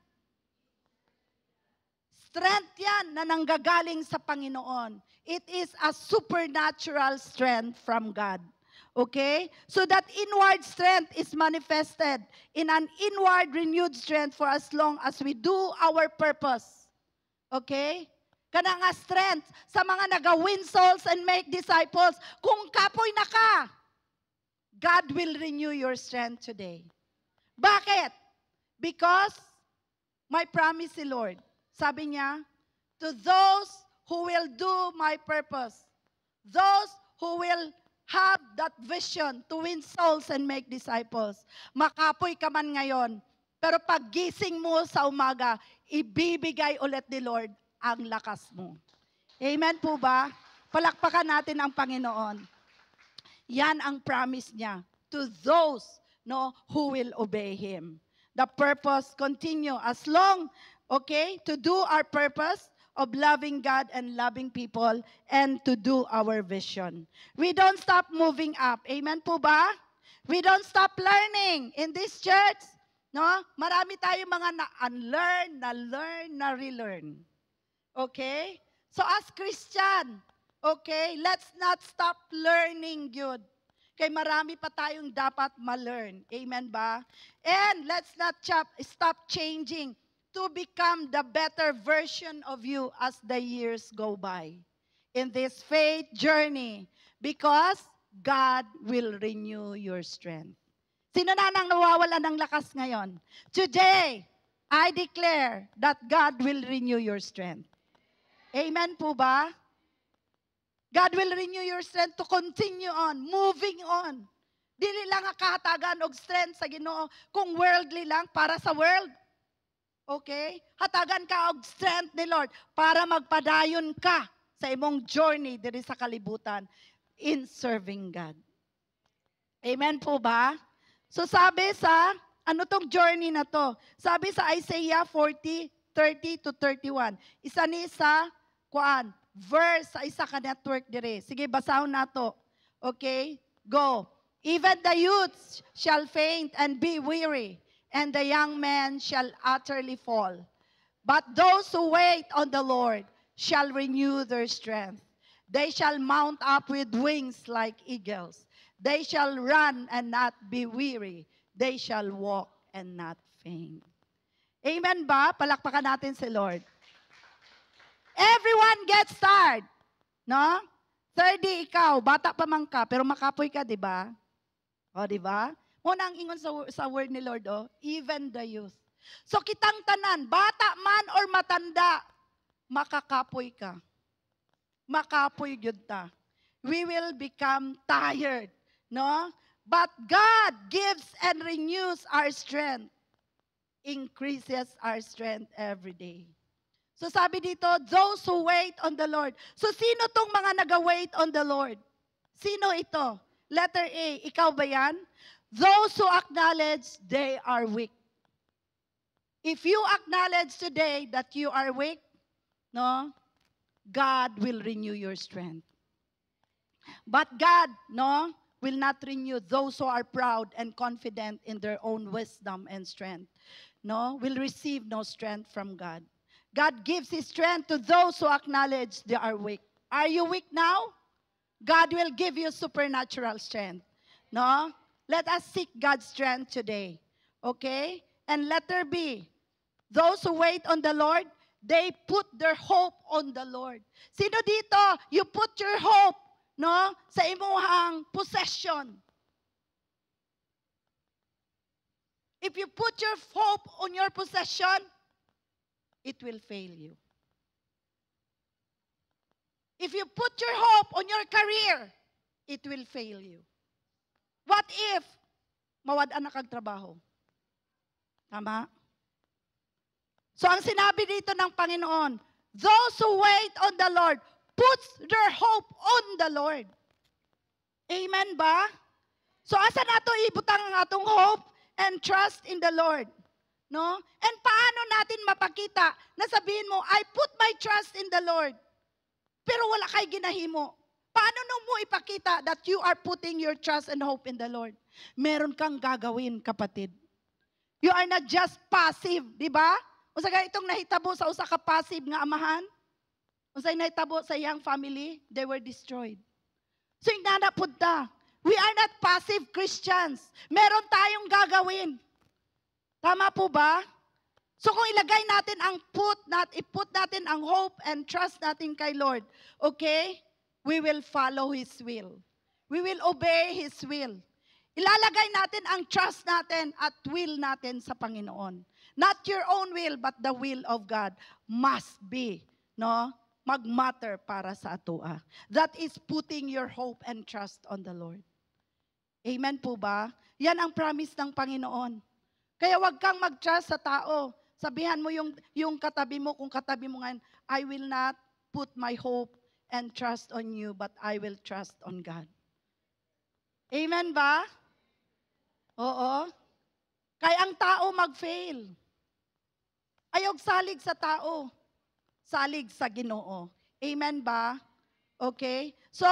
Strength yan na nanggagaling sa Panginoon. It is a supernatural strength from God. Okay? So that inward strength is manifested in an inward renewed strength for as long as we do our purpose. Okay? Kana nga strength sa mga naga-win souls and make disciples. Kung kapoy na ka, God will renew your strength today. Bakit? Because my promise si Lord. Sabi niya, to those who will do my purpose, those who will have that vision to win souls and make disciples. Makapoy ka man ngayon, pero paggising mo sa umaga, ibibigay ulit ni Lord ang lakas mo. Amen po ba? Palakpakan natin ang Panginoon. Yan ang promise niya to those who will obey Him. The purpose continue as long, to do our purpose of loving God and loving people and to do our vision. We don't stop moving up. Amen po ba? We don't stop learning in this church. No? Marami tayong mga na-unlearn, na-learn, na-relearn. Okay? So as Christian, let's not stop learning good. Kaya marami pa tayong dapat ma-learn. Amen ba? And let's not stop changing to become the better version of you as the years go by in this faith journey, because God will renew your strength. Sino na nang nawawala ng lakas ngayon? Today, I declare that God will renew your strength. Amen po ba? God will renew your strength to continue on, moving on. Dili lang kahatagan og strength sa Ginoo kung worldly lang para sa world. Okay? Hatagan ka og strength ni Lord para magpadayon ka sa imong journey diri sa kalibutan in serving God. Amen po ba? So sabi sa, tong journey na to? Sabi sa Isaiah 40:30-31. Isa ni sa, verse sa isa ka network dire. Sige, basahon nato. Okay? Go. Even the youths shall faint and be weary, and the young men shall utterly fall. But those who wait on the Lord shall renew their strength. They shall mount up with wings like eagles. They shall run and not be weary. They shall walk and not faint. Amen ba? Palakpakan natin si Lord. Everyone gets tired. No? 30 ikaw, bata pa man ka, pero makapoy ka, di ba? O, di ba? Muna ang ingon sa word ni Lord, even the youth. So kitang tanan, bata man or matanda, makakapoy ka. Makapoy yun ta. We will become tired. No? But God gives and renews our strength. Increases our strength every day. So sabi dito, those who wait on the Lord. So sino tong mga nag-wait on the Lord? Sino ito? Letter A, ikaw ba yan? Those who acknowledge they are weak. If you acknowledge today that you are weak, God will renew your strength. But God, will not renew those who are proud and confident in their own wisdom and strength. Will receive no strength from God. God gives His strength to those who acknowledge they are weak. Are you weak now? God will give you supernatural strength. No? Let us seek God's strength today. Okay? And letter B, those who wait on the Lord, they put their hope on the Lord. Sino dito? You put your hope, sa imuhang possession. If you put your hope on your possession, it will fail you. If you put your hope on your career, it will fail you. What if mawad-an na kag trabaho? Tama? So ang sinabi dito ng Panginoon, those who wait on the Lord, puts their hope on the Lord. Amen ba? So asa nato ibutang ang atong hope and trust in the Lord? No? And paano natin mapakita na sabihin mo, I put my trust in the Lord, pero wala kay ginahimo? Paano mo ipakita that you are putting your trust and hope in the Lord? Meron kang gagawin, kapatid. You are not just passive, di ba? Usa ka itong nahitabo sa usa ka passive nga amahan. Usa nahitabo sa iyang family, they were destroyed. So inana pud ta. We are not passive Christians. Meron tayong gagawin. Tama po ba? So kung ilagay natin iput natin ang hope and trust natin kay Lord, okay? We will follow His will. We will obey His will. Ilalagay natin ang trust natin at will natin sa Panginoon. Not your own will, but the will of God must be, no? Mag-matter para sa atua. That is putting your hope and trust on the Lord. Amen po ba? Yan ang promise ng Panginoon. Kaya wag kang mag-trust sa tao. Sabihan mo yung katabi mo, kung katabi mo ngayon, I will not put my hope and trust on you, but I will trust on God. Amen ba? Oo. Kaya ang tao mag-fail. Ayog salig sa tao. Salig sa Ginoo. Amen ba? Okay? So,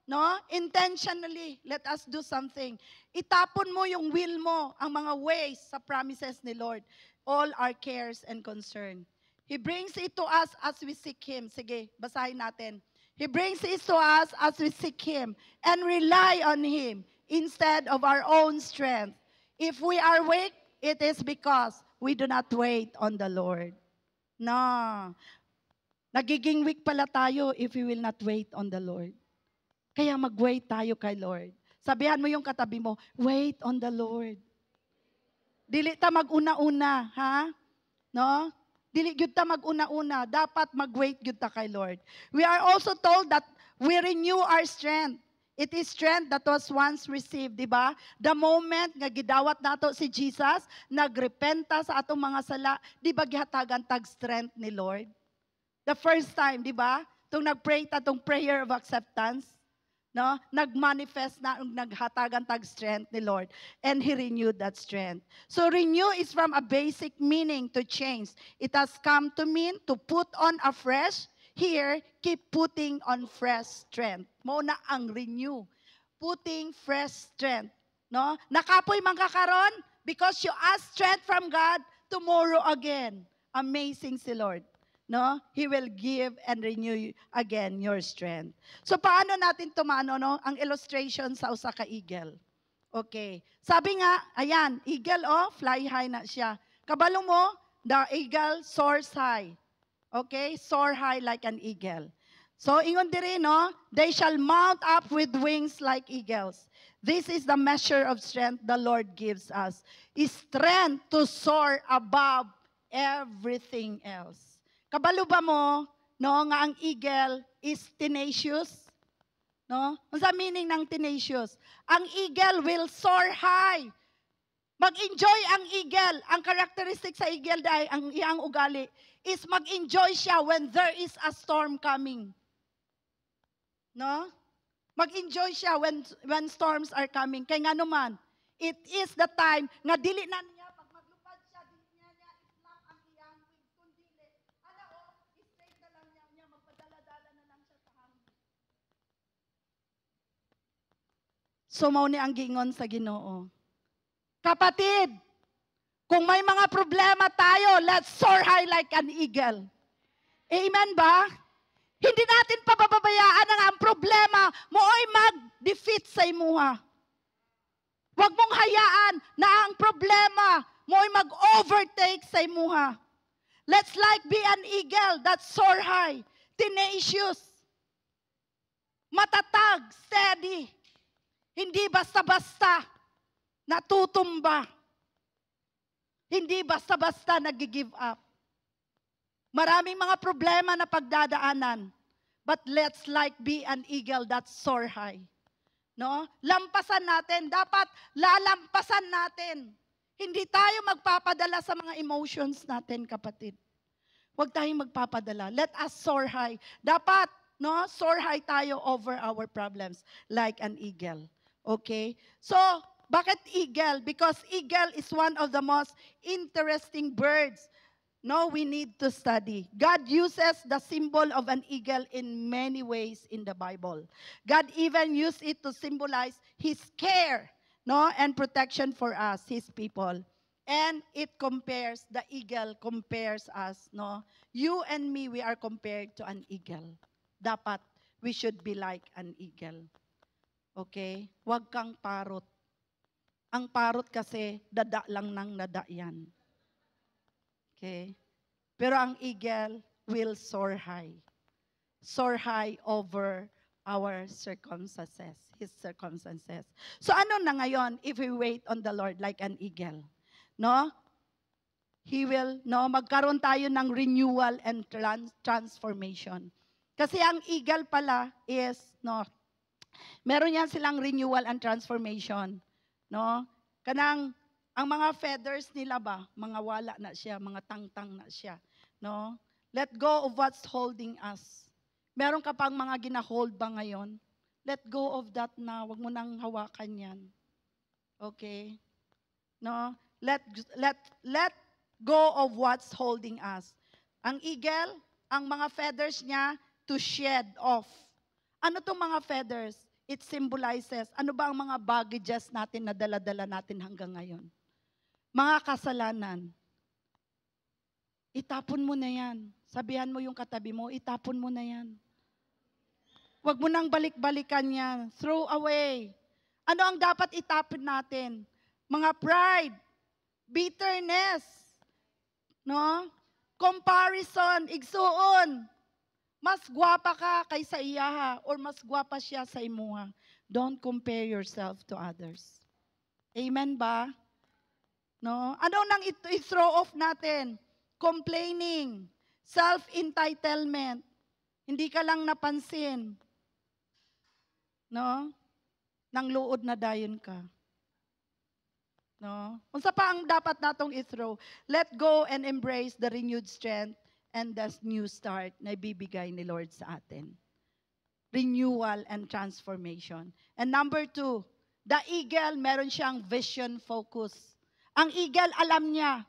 no? Intentionally, let us do something. Itapon mo yung will mo, ang mga ways sa promises ni Lord. All our cares and concern. He brings it to us as we seek Him. Sige, basahin natin. He brings it to us as we seek Him and rely on Him instead of our own strength. If we are weak, it is because we do not wait on the Lord. No. Nagiging weak pala tayo if we will not wait on the Lord. Kaya mag-wait tayo kay Lord. Sabihan mo yung katabi mo, wait on the Lord. Dili ta mag-una-una, ha? No? Dili gyud ta mag-una-una, dapat mag-wait gyud ta kay Lord. We are also told that we renew our strength. It is strength that was once received, di ba? The moment nga gidawat nato si Jesus, nagrepenta sa atong mga sala, di ba gihatagan tag strength ni Lord? The first time, di ba? Tung nagpray ta tong prayer of acceptance, no? Nagmanifest na, naghatagan tag strength ni Lord. And He renewed that strength. So renew is from a basic meaning to change. It has come to mean to put on afresh. Here, keep putting on fresh strength. Muna ang renew. Putting fresh strength. No? Nakapoy man ka karon because you ask strength from God tomorrow again. Amazing si Lord. No? He will give and renew again your strength. So paano natin tumano, no? Ang illustration sa usa ka eagle. Okay. Sabi nga, ayan, eagle fly high na siya. Kabalo mo, the eagle soars high. Okay? Soar high like an eagle. So ingon diri, no? They shall mount up with wings like eagles. This is the measure of strength the Lord gives us. Is strength to soar above everything else. Kabalo ba mo, no, nga ang eagle is tenacious? No? Ano sa meaning ng tenacious? Ang eagle will soar high. Mag-enjoy ang eagle. Ang characteristic sa eagle dahil ang iyang ugali is mag-enjoy siya when there is a storm coming. No? Mag-enjoy siya when storms are coming. Kaya nga naman, it is the time nga dili na niya pag maglupad siya, dili niya islap ang iyang wings kundi straight na lang niya magpadala-dala na lang siya sa hangin. So mao ni ang giingon sa Ginoo. Kapatid, kung may mga problema tayo, let's soar high like an eagle. Amen ba? Hindi natin pababayaan ang problema mo ay mag-defeat sa imuha. Huwag mong hayaan na ang problema mo ay mag-overtake sa imuha. Let's like be an eagle that soar high, tenacious, matatag, steady. Hindi basta-basta natutumba. Hindi basta-basta nag-give up. Maraming mga problema na pagdadaanan. But let's like be an eagle that soar high. No? Lampasan natin. Dapat lalampasan natin. Hindi tayo magpapadala sa mga emotions natin, kapatid. Huwag tayong magpapadala. Let us soar high. Dapat, no, soar high tayo over our problems like an eagle. Okay? So, bakit eagle? Because eagle is one of the most interesting birds. No, we need to study. God uses the symbol of an eagle in many ways in the Bible. God even used it to symbolize His care, no, and protection for us, His people. And the eagle compares us, no. You and me, we are compared to an eagle. Dapat, we should be like an eagle. Okay? Huwag kang parot. Ang parot kasi, dada lang ng dada yan. Okay? Pero ang eagle will soar high. Soar high over our circumstances, His circumstances. So ano na ngayon if we wait on the Lord like an eagle? No? He will, no, magkaroon tayo ng renewal and transformation. Kasi ang eagle pala is, no, meron yan silang renewal and transformation. No? Kanang, ang mga feathers nila ba, mga wala na siya, mga tangtang na siya. No? Let go of what's holding us. Meron ka pang mga gina-hold ba ngayon? Let go of that na, wag mo nang hawakan yan. Okay? No? Let go of what's holding us. Ang eagle, ang mga feathers niya to shed off. Ano tong mga feathers? It symbolizes, ano ba ang mga baggages natin na dala-dala natin hanggang ngayon? Mga kasalanan. Itapon mo na yan. Sabihan mo yung katabi mo, itapon mo na yan. Huwag mo nang balik-balikan yan. Throw away. Ano ang dapat itapon natin? Mga pride, bitterness, no? Comparison, igsuon. Mas gwapa ka kaysa iyaha or mas gwapa siya sa imuha. Don't compare yourself to others. Amen ba? No? Ano nang i-throw off natin? Complaining, self-entitlement. Hindi ka lang napansin. No? Nang luod na dayon ka. No? Unsa pa ang dapat natong i-throw? Let go and embrace the renewed strength and the new start na ibibigay ni Lord sa atin. Renewal and transformation. And number 2, the eagle, meron siyang vision focus. Ang eagle, alam niya.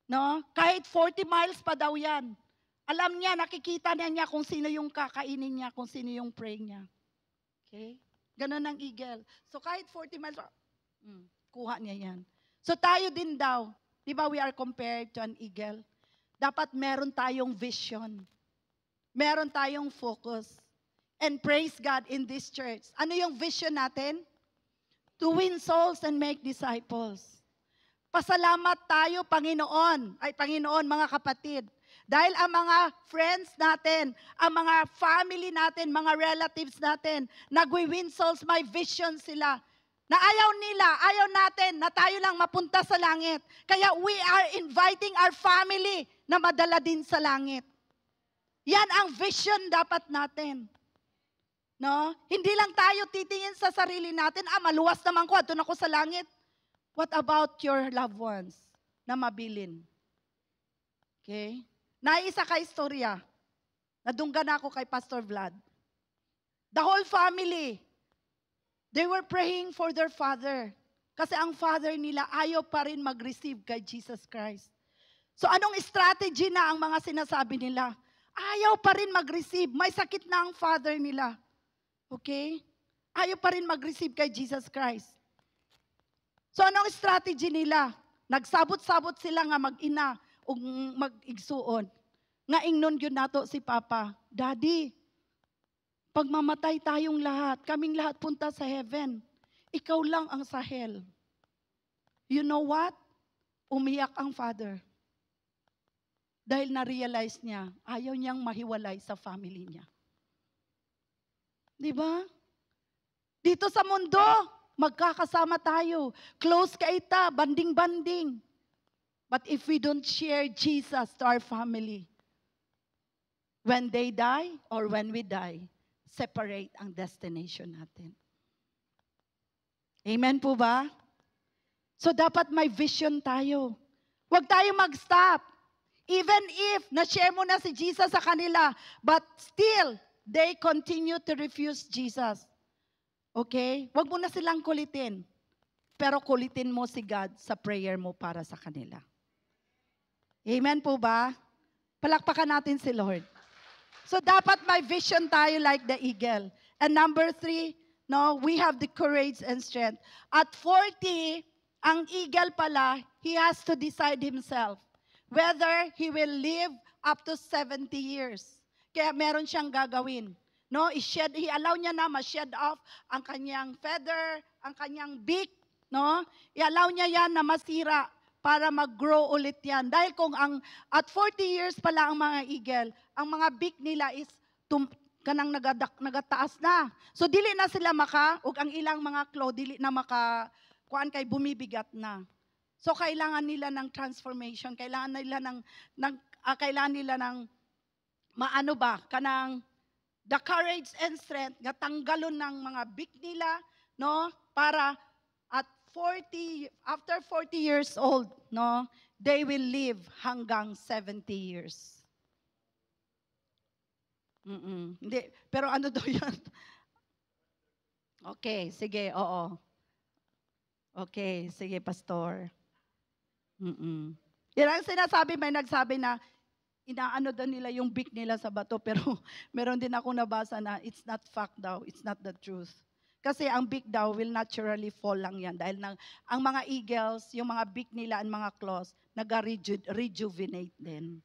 No? Kahit 40 miles pa daw yan. Alam niya, nakikita niya kung sino yung kakainin niya, kung sino yung prey niya. Okay? Ganon ang eagle. So kahit 40 miles, kuha niya yan. So tayo din daw, di ba we are compared to an eagle? Dapat meron tayong vision. Meron tayong focus. And praise God in this church. Ano yung vision natin? To win souls and make disciples. Pasalamat tayo, Panginoon. Panginoon, mga kapatid. Dahil ang mga friends natin, ang mga family natin, mga relatives natin, nagwi-win souls, may vision sila. Na ayaw nila, ayaw natin na tayo lang mapunta sa langit. Kaya we are inviting our family na madala din sa langit. Yan ang vision dapat natin. No? Hindi lang tayo titingin sa sarili natin, maluwas naman ko, doon ako sa langit. What about your loved ones na mabilin? Okay? Naisa ka istorya. Nadunggan ako kay Pastor Vlad. The whole family, they were praying for their father. Kasi ang father nila ayaw pa rin mag-receive kay Jesus Christ. So anong strategy na ang mga sinasabi nila? Ayaw pa rin mag-receive. May sakit na ang father nila. Okay? Ayaw pa rin mag-receive kay Jesus Christ. So anong strategy nila? Nagsabot-sabot sila nga mag-ina o mag-igsuon. Nga ingnon yun nato si Papa, Daddy, pag mamatay tayong lahat, kaming lahat punta sa heaven, ikaw lang ang sa hell. You know what? Umiyak ang father. Dahil na-realize niya, ayaw niyang mahiwalay sa family niya. Di ba? Dito sa mundo, magkakasama tayo. Close kaita, banding-banding. But if we don't share Jesus to our family, when they die or when we die, separate ang destination natin. Amen po ba? So dapat may vision tayo. Huwag tayo mag-stop. Even if na-share mo na si Jesus sa kanila, but still, they continue to refuse Jesus. Okay? Huwag mo na silang kulitin. Pero kulitin mo si God sa prayer mo para sa kanila. Amen po ba? Palakpakan natin si Lord. So dapat may vision tayo like the eagle. And number 3, no, we have the courage and strength. At 40, ang eagle pala, he has to decide himself whether he will live up to 70 years. Kaya meron siyang gagawin. No, i-allow niya na ma-shed off ang kanyang feather, ang kanyang beak, no? I-allow niya yan na masira para mag-grow ulit yan. Dahil kung at 40 years pala ang mga eagle, ang mga beak nila is kanang nagataas na. So dili na sila ug ang ilang mga claw dili na kuan kay bumibigat na. So kailangan nila ng transformation, kailangan nila ng maano ba kanang the courage and strength nga tanggalon ng mga beak nila, no, para after 40 years old, no, they will live hanggang 70 years. Hindi, pero ano daw yan? Okay, sige, oo. Okay, sige, pastor. Yan ang sinasabi, may nagsabi na inaano daw nila yung beak nila sa bato, pero meron din ako nabasa na it's not fact daw, it's not the truth. Kasi ang beak daw will naturally fall lang yan dahil ang mga eagles, yung mga beak nila and mga claws, nag-rejuvenate din.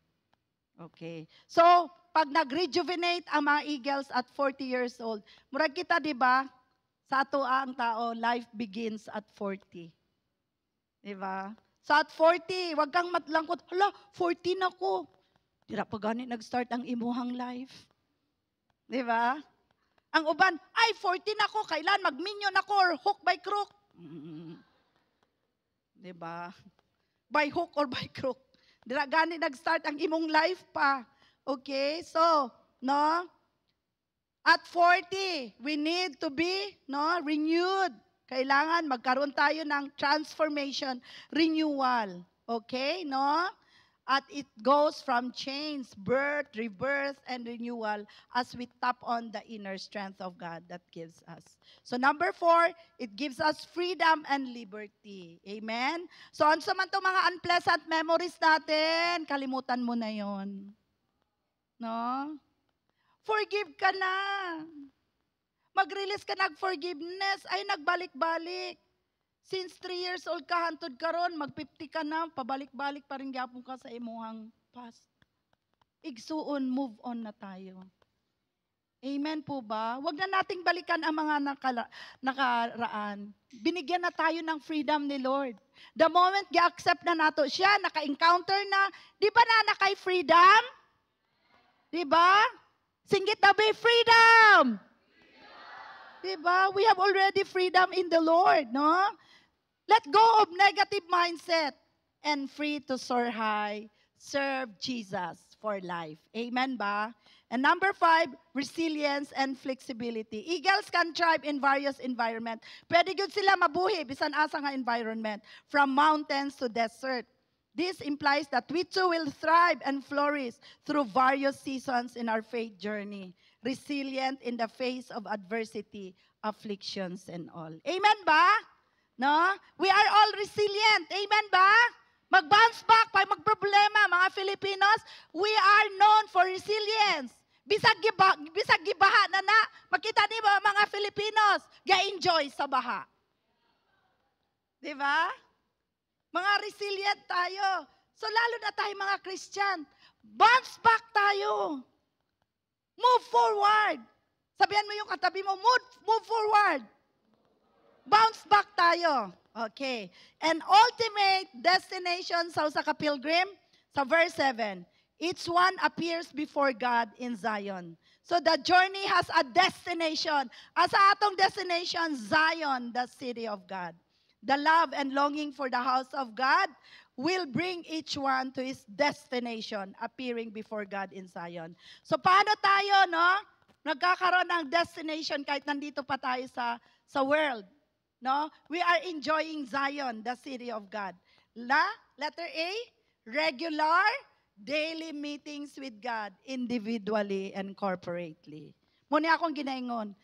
Okay. So, pag nag-rejuvenate ang mga eagles at 40 years old, murag kita, di ba? Sa ato ang tao, life begins at 40. Di ba? So at 40, wag kang matlangkot, hala, 40 na ko. Tira pa gani nag-start ang imuhang life. Di ba? Ang uban, ay, 40 na ko, kailan mag-minion ako or hook by crook. Di ba? By hook or by crook. Dira gani nag-start ang imong life pa. Okay? So, no? At 40, we need to be, no, renewed. Kailangan magkaroon tayo ng transformation, renewal. Okay? No? At it goes from change, birth, rebirth, and renewal as we tap on the inner strength of God that gives us. So number 4, it gives us freedom and liberty. Amen? So ano man itong mga unpleasant memories natin, kalimutan mo na yon. No? Forgive ka na. Mag-release ka nag-forgiveness, ay nagbalik-balik. Since 3 years old ka, hantod ka ron, mag-50 ka na, pabalik-balik pa rin gyapon ka sa imuhang past. Igsuon, move on na tayo. Amen po ba? Huwag na nating balikan ang mga nakaraan. Binigyan na tayo ng freedom ni Lord. The moment gi-accept na nato siya, naka-encounter na, di ba na naka-freedom? Di ba? Singgit na ba freedom? Di ba? We have already freedom in the Lord, no? Let go of negative mindset and free to soar high, serve Jesus for life. Amen ba? And number 5, resilience and flexibility. Eagles can thrive in various environments. Pwede yun sila mabuhi, bisan asa nga environment, from mountains to desert. This implies that we too will thrive and flourish through various seasons in our faith journey. Resilient in the face of adversity, afflictions, and all. Amen ba? No? We are all resilient. Amen ba? Mag-bounce back pag magproblema, mga Filipinos. We are known for resilience. Bisag gibaha na makita niyo mga Filipinos, ga-enjoy sa baha. Di ba? Mga resilient tayo. So lalo na tayo mga Christian, bounce back tayo. Move forward. Sabihan mo yung katabi mo, move forward. Bounce back tayo. Okay. And ultimate destination sa usa ka pilgrim, sa verse 7, each one appears before God in Zion. So the journey has a destination. Asa atong destination, Zion, the city of God. The love and longing for the house of God will bring each one to his destination, appearing before God in Zion. So paano tayo, no? Nagkakaroon ng destination kahit nandito pa tayo sa world. No? We are enjoying Zion, the city of God. Letter A, regular daily meetings with God, individually and corporately. Muna akong ginaingon,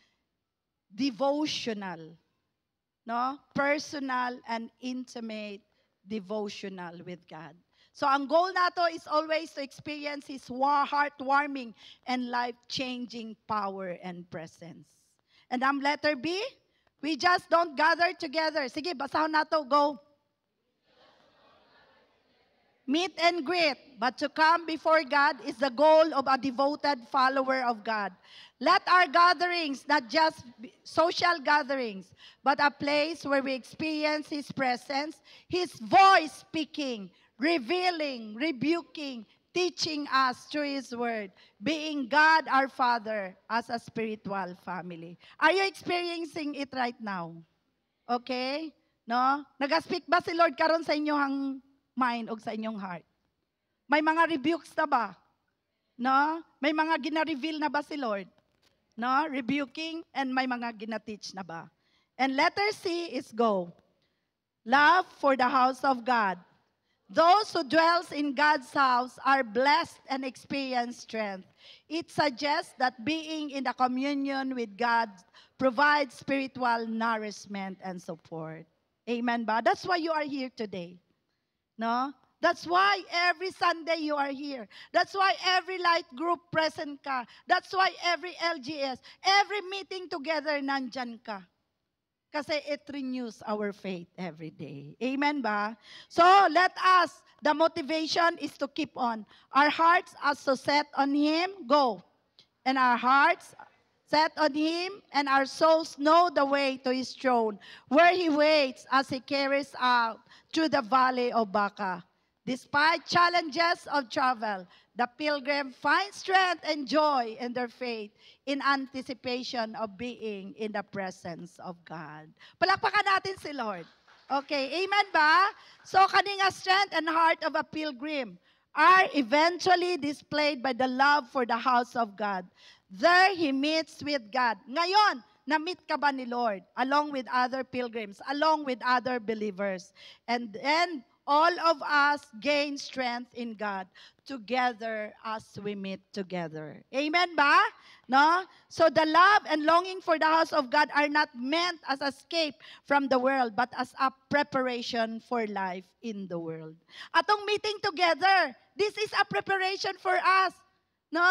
devotional. No? Personal and intimate devotional with God. So ang goal nato is always to experience His heart-warming and life-changing power and presence. And ang letter B, we just don't gather together. Sige, basahon nato, go. meet and greet, but to come before God is the goal of a devoted follower of God. Let our gatherings not just be social gatherings, but a place where we experience His presence, His voice speaking, revealing, rebuking, teaching us through His Word, being God our Father as a spiritual family. Are you experiencing it right now? Okay? No? Nag-speak ba si Lord karon sa inyong mind o sa inyong heart? May mga rebukes na ba? No? May mga gina-reveal na ba si Lord? No? Rebuking and may mga gina-teach na ba? And letter C is go. Love for the house of God. Those who dwells in God's house are blessed and experience strength. It suggests that being in the communion with God provides spiritual nourishment and support. Amen ba? That's why you are here today. No? That's why every Sunday you are here. That's why every light group present ka. That's why every LGS, every meeting together nandyan ka. Kasi it renews our faith every day. Amen ba? So, let us, the motivation is to keep on. Our hearts are so set on Him, go. And our hearts set on Him, and our souls know the way to His throne, where He waits as He carries out through the valley of Baca. Despite challenges of travel, the pilgrim finds strength and joy in their faith in anticipation of being in the presence of God. Palakpakan natin si Lord. Okay, amen ba? So, kaninga strength and heart of a pilgrim are eventually displayed by the love for the house of God. There he meets with God. Ngayon, na-meet ka ba ni Lord along with other pilgrims, along with other believers? And then, all of us gain strength in God together as we meet together. Amen ba? No? So the love and longing for the house of God are not meant as escape from the world, but as a preparation for life in the world. Atong meeting together, this is a preparation for us. No?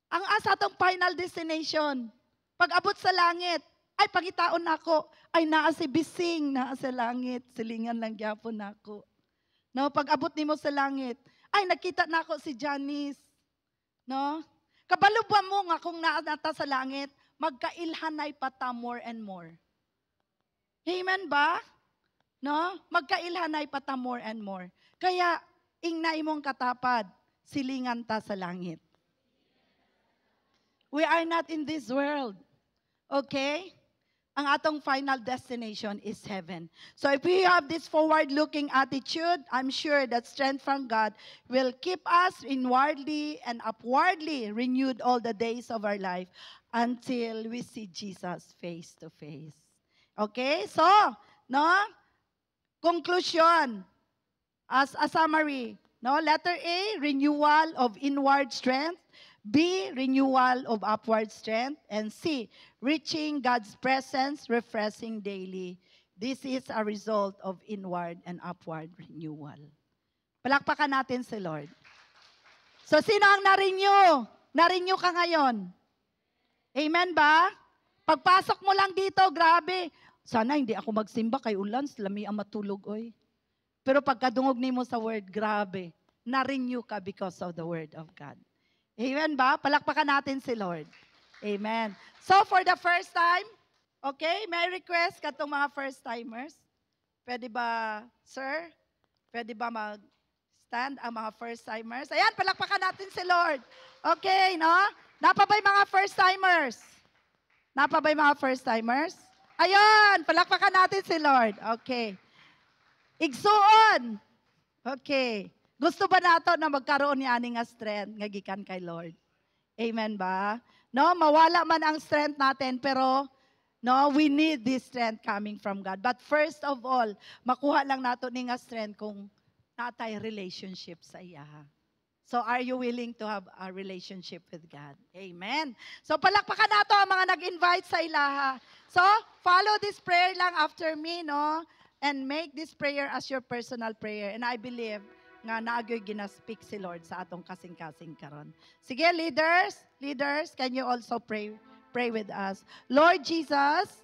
Ang asa atong final destination. Pag abot sa langit, ay pangitaon nako, ay naa si bising, naa sa langit, silingan lang gyapon nako. No, pag abot nimo sa langit, ay nakita nako si Janice. No? Kabalo ba mo nga kung naa nata sa langit, magkailhanay pa ta more and more. Amen ba? No? Magkailhanay pa ta more and more. Kaya ingnay mong katapad, silingan ta sa langit. We are not in this world. Okay? Ang atong final destination is heaven. So if we have this forward-looking attitude, I'm sure that strength from God will keep us inwardly and upwardly renewed all the days of our life until we see Jesus face to face. Okay? So, no? Conclusion. As a summary, no? Letter A, renewal of inward strength. B, renewal of upward strength. And C, reaching God's presence, refreshing daily. This is a result of inward and upward renewal. Palakpakan natin si Lord. So, sino ang na-renew? Na-renew ka ngayon. Amen ba? Pagpasok mo lang dito, grabe. Sana hindi ako magsimba kay ulan, lami ang matulog, oy. Pero pagkadungog nimo sa word, grabe. Na-renew ka because of the word of God. Amen ba? Palakpakan natin si Lord. Amen. So for the first time, okay, may request katong mga first-timers. Pwede ba, sir? Pwede ba mag-stand ang mga first-timers? Ayan, palakpakan natin si Lord. Okay, no? Napabay mga first-timers? Napabay mga first-timers? Ayan, palakpakan natin si Lord. Okay. Igsuon. Okay. Gusto ba nato na magkaroon ni ani nga strength nga gikan kay Lord? Amen ba? No, mawala man ang strength natin pero no, we need this strength coming from God. But first of all, makuha lang nato ni nga strength kung natay relationship sa iya. So are you willing to have a relationship with God? Amen. So palakpakan nato ang mga nag-invite sa ilaha. So follow this prayer lang after me, no? And make this prayer as your personal prayer. And I believe nga naagyoy gina-speak si Lord sa atong kasing-kasing karon. Sige, leaders, can you also pray with us? Lord Jesus,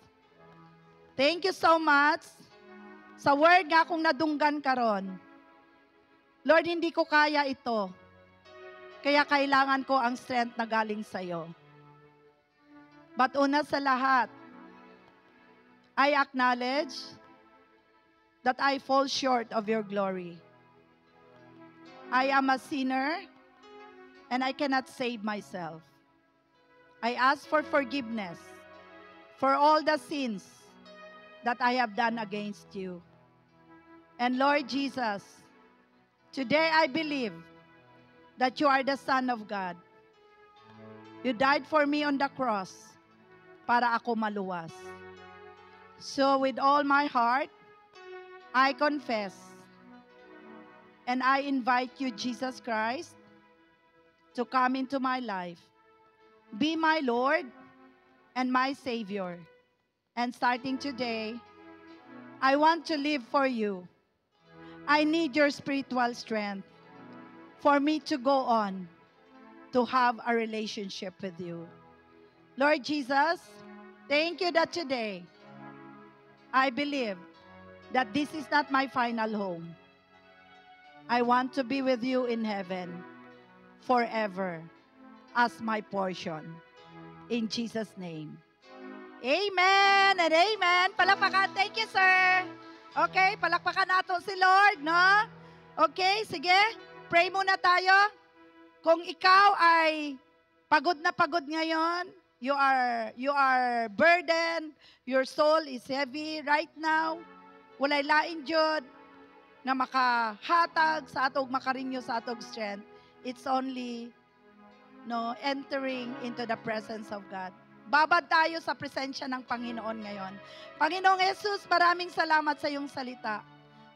thank you so much sa word nga akong nadunggan karon. Lord, hindi ko kaya ito. Kaya kailangan ko ang strength na galing sa'yo. But una sa lahat, I acknowledge that I fall short of your glory. I am a sinner and I cannot save myself. I ask for forgiveness for all the sins that I have done against you. And Lord Jesus, today I believe that you are the Son of God. You died for me on the cross para ako maluwas. So with all my heart, I confess and I invite you, Jesus Christ, to come into my life. Be my Lord and my Savior. And starting today, I want to live for you. I need your spiritual strength for me to go on to have a relationship with you. Lord Jesus, thank you that today I believe that this is not my final home. I want to be with you in heaven forever as my portion. In Jesus' name. Amen and amen. Palakpakan. Thank you, sir. Okay, palakpakan natin si Lord, no? Okay, sige. Pray muna tayo. Kung ikaw ay pagod ngayon, you are burdened, your soul is heavy right now, walay lain jud na makahatag sa atog makarinyo sa atog strength. It's only entering into the presence of God. Babad tayo sa presensya ng Panginoon ngayon. Panginoong Jesus, maraming salamat sa iyong salita.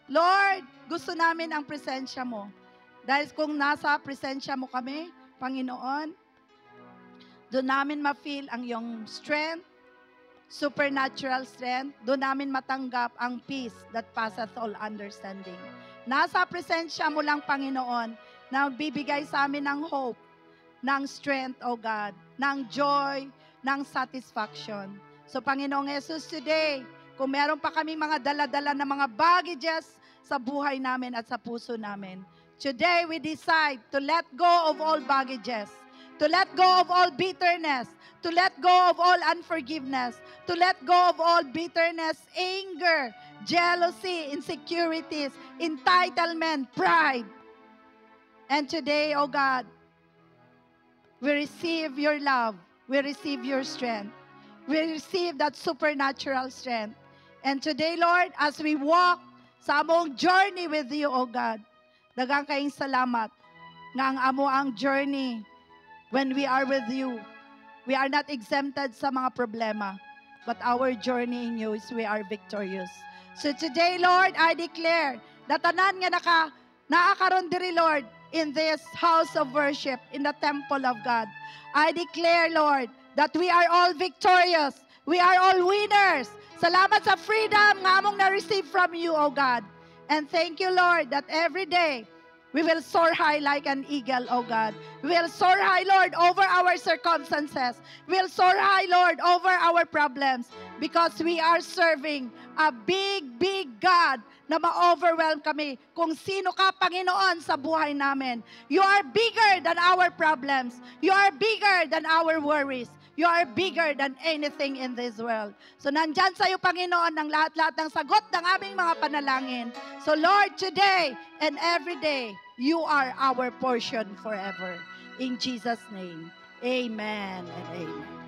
Lord, gusto namin ang presensya mo. Dahil kung nasa presensya mo kami, Panginoon, doon namin ma-feel ang iyong strength, supernatural strength. Doon namin matanggap ang peace that passeth all understanding. Nasa presensya mo lang, Panginoon, na bibigay sa amin ng hope, ng strength, O God, ng joy, ng satisfaction. So, Panginoong Jesus, today, kung meron pa kami mga dala-dala na mga baggages sa buhay namin at sa puso namin, today we decide to let go of all baggages, to let go of all bitterness, to let go of all unforgiveness, to let go of all bitterness, anger, jealousy, insecurities, entitlement, pride. And today, O God, we receive your love. We receive your strength. We receive that supernatural strength. And today, Lord, as we walk sa among journey with you, O God, daghang kayong salamat nga ang amo ang journey when we are with you. We are not exempted sa mga problema, but our journey in you is we are victorious. So today, Lord, I declare na tanan nga naakaroon diri, Lord, in this house of worship, in the temple of God. I declare, Lord, that we are all victorious. We are all winners. Salamat sa freedom nga among na-receive from you, O God. And thank you, Lord, that every day, we will soar high like an eagle, O God. We will soar high, Lord, over our circumstances. We will soar high, Lord, over our problems. Because we are serving a big, big God na ma-overwhelm kami kung sino ka, Panginoon, sa buhay namin. You are bigger than our problems. You are bigger than our worries. You are bigger than anything in this world. So nandyan sa iyo, Panginoon, ng lahat-lahat ng sagot ng aming mga panalangin. So Lord, today and every day, you are our portion forever. In Jesus' name, amen and amen.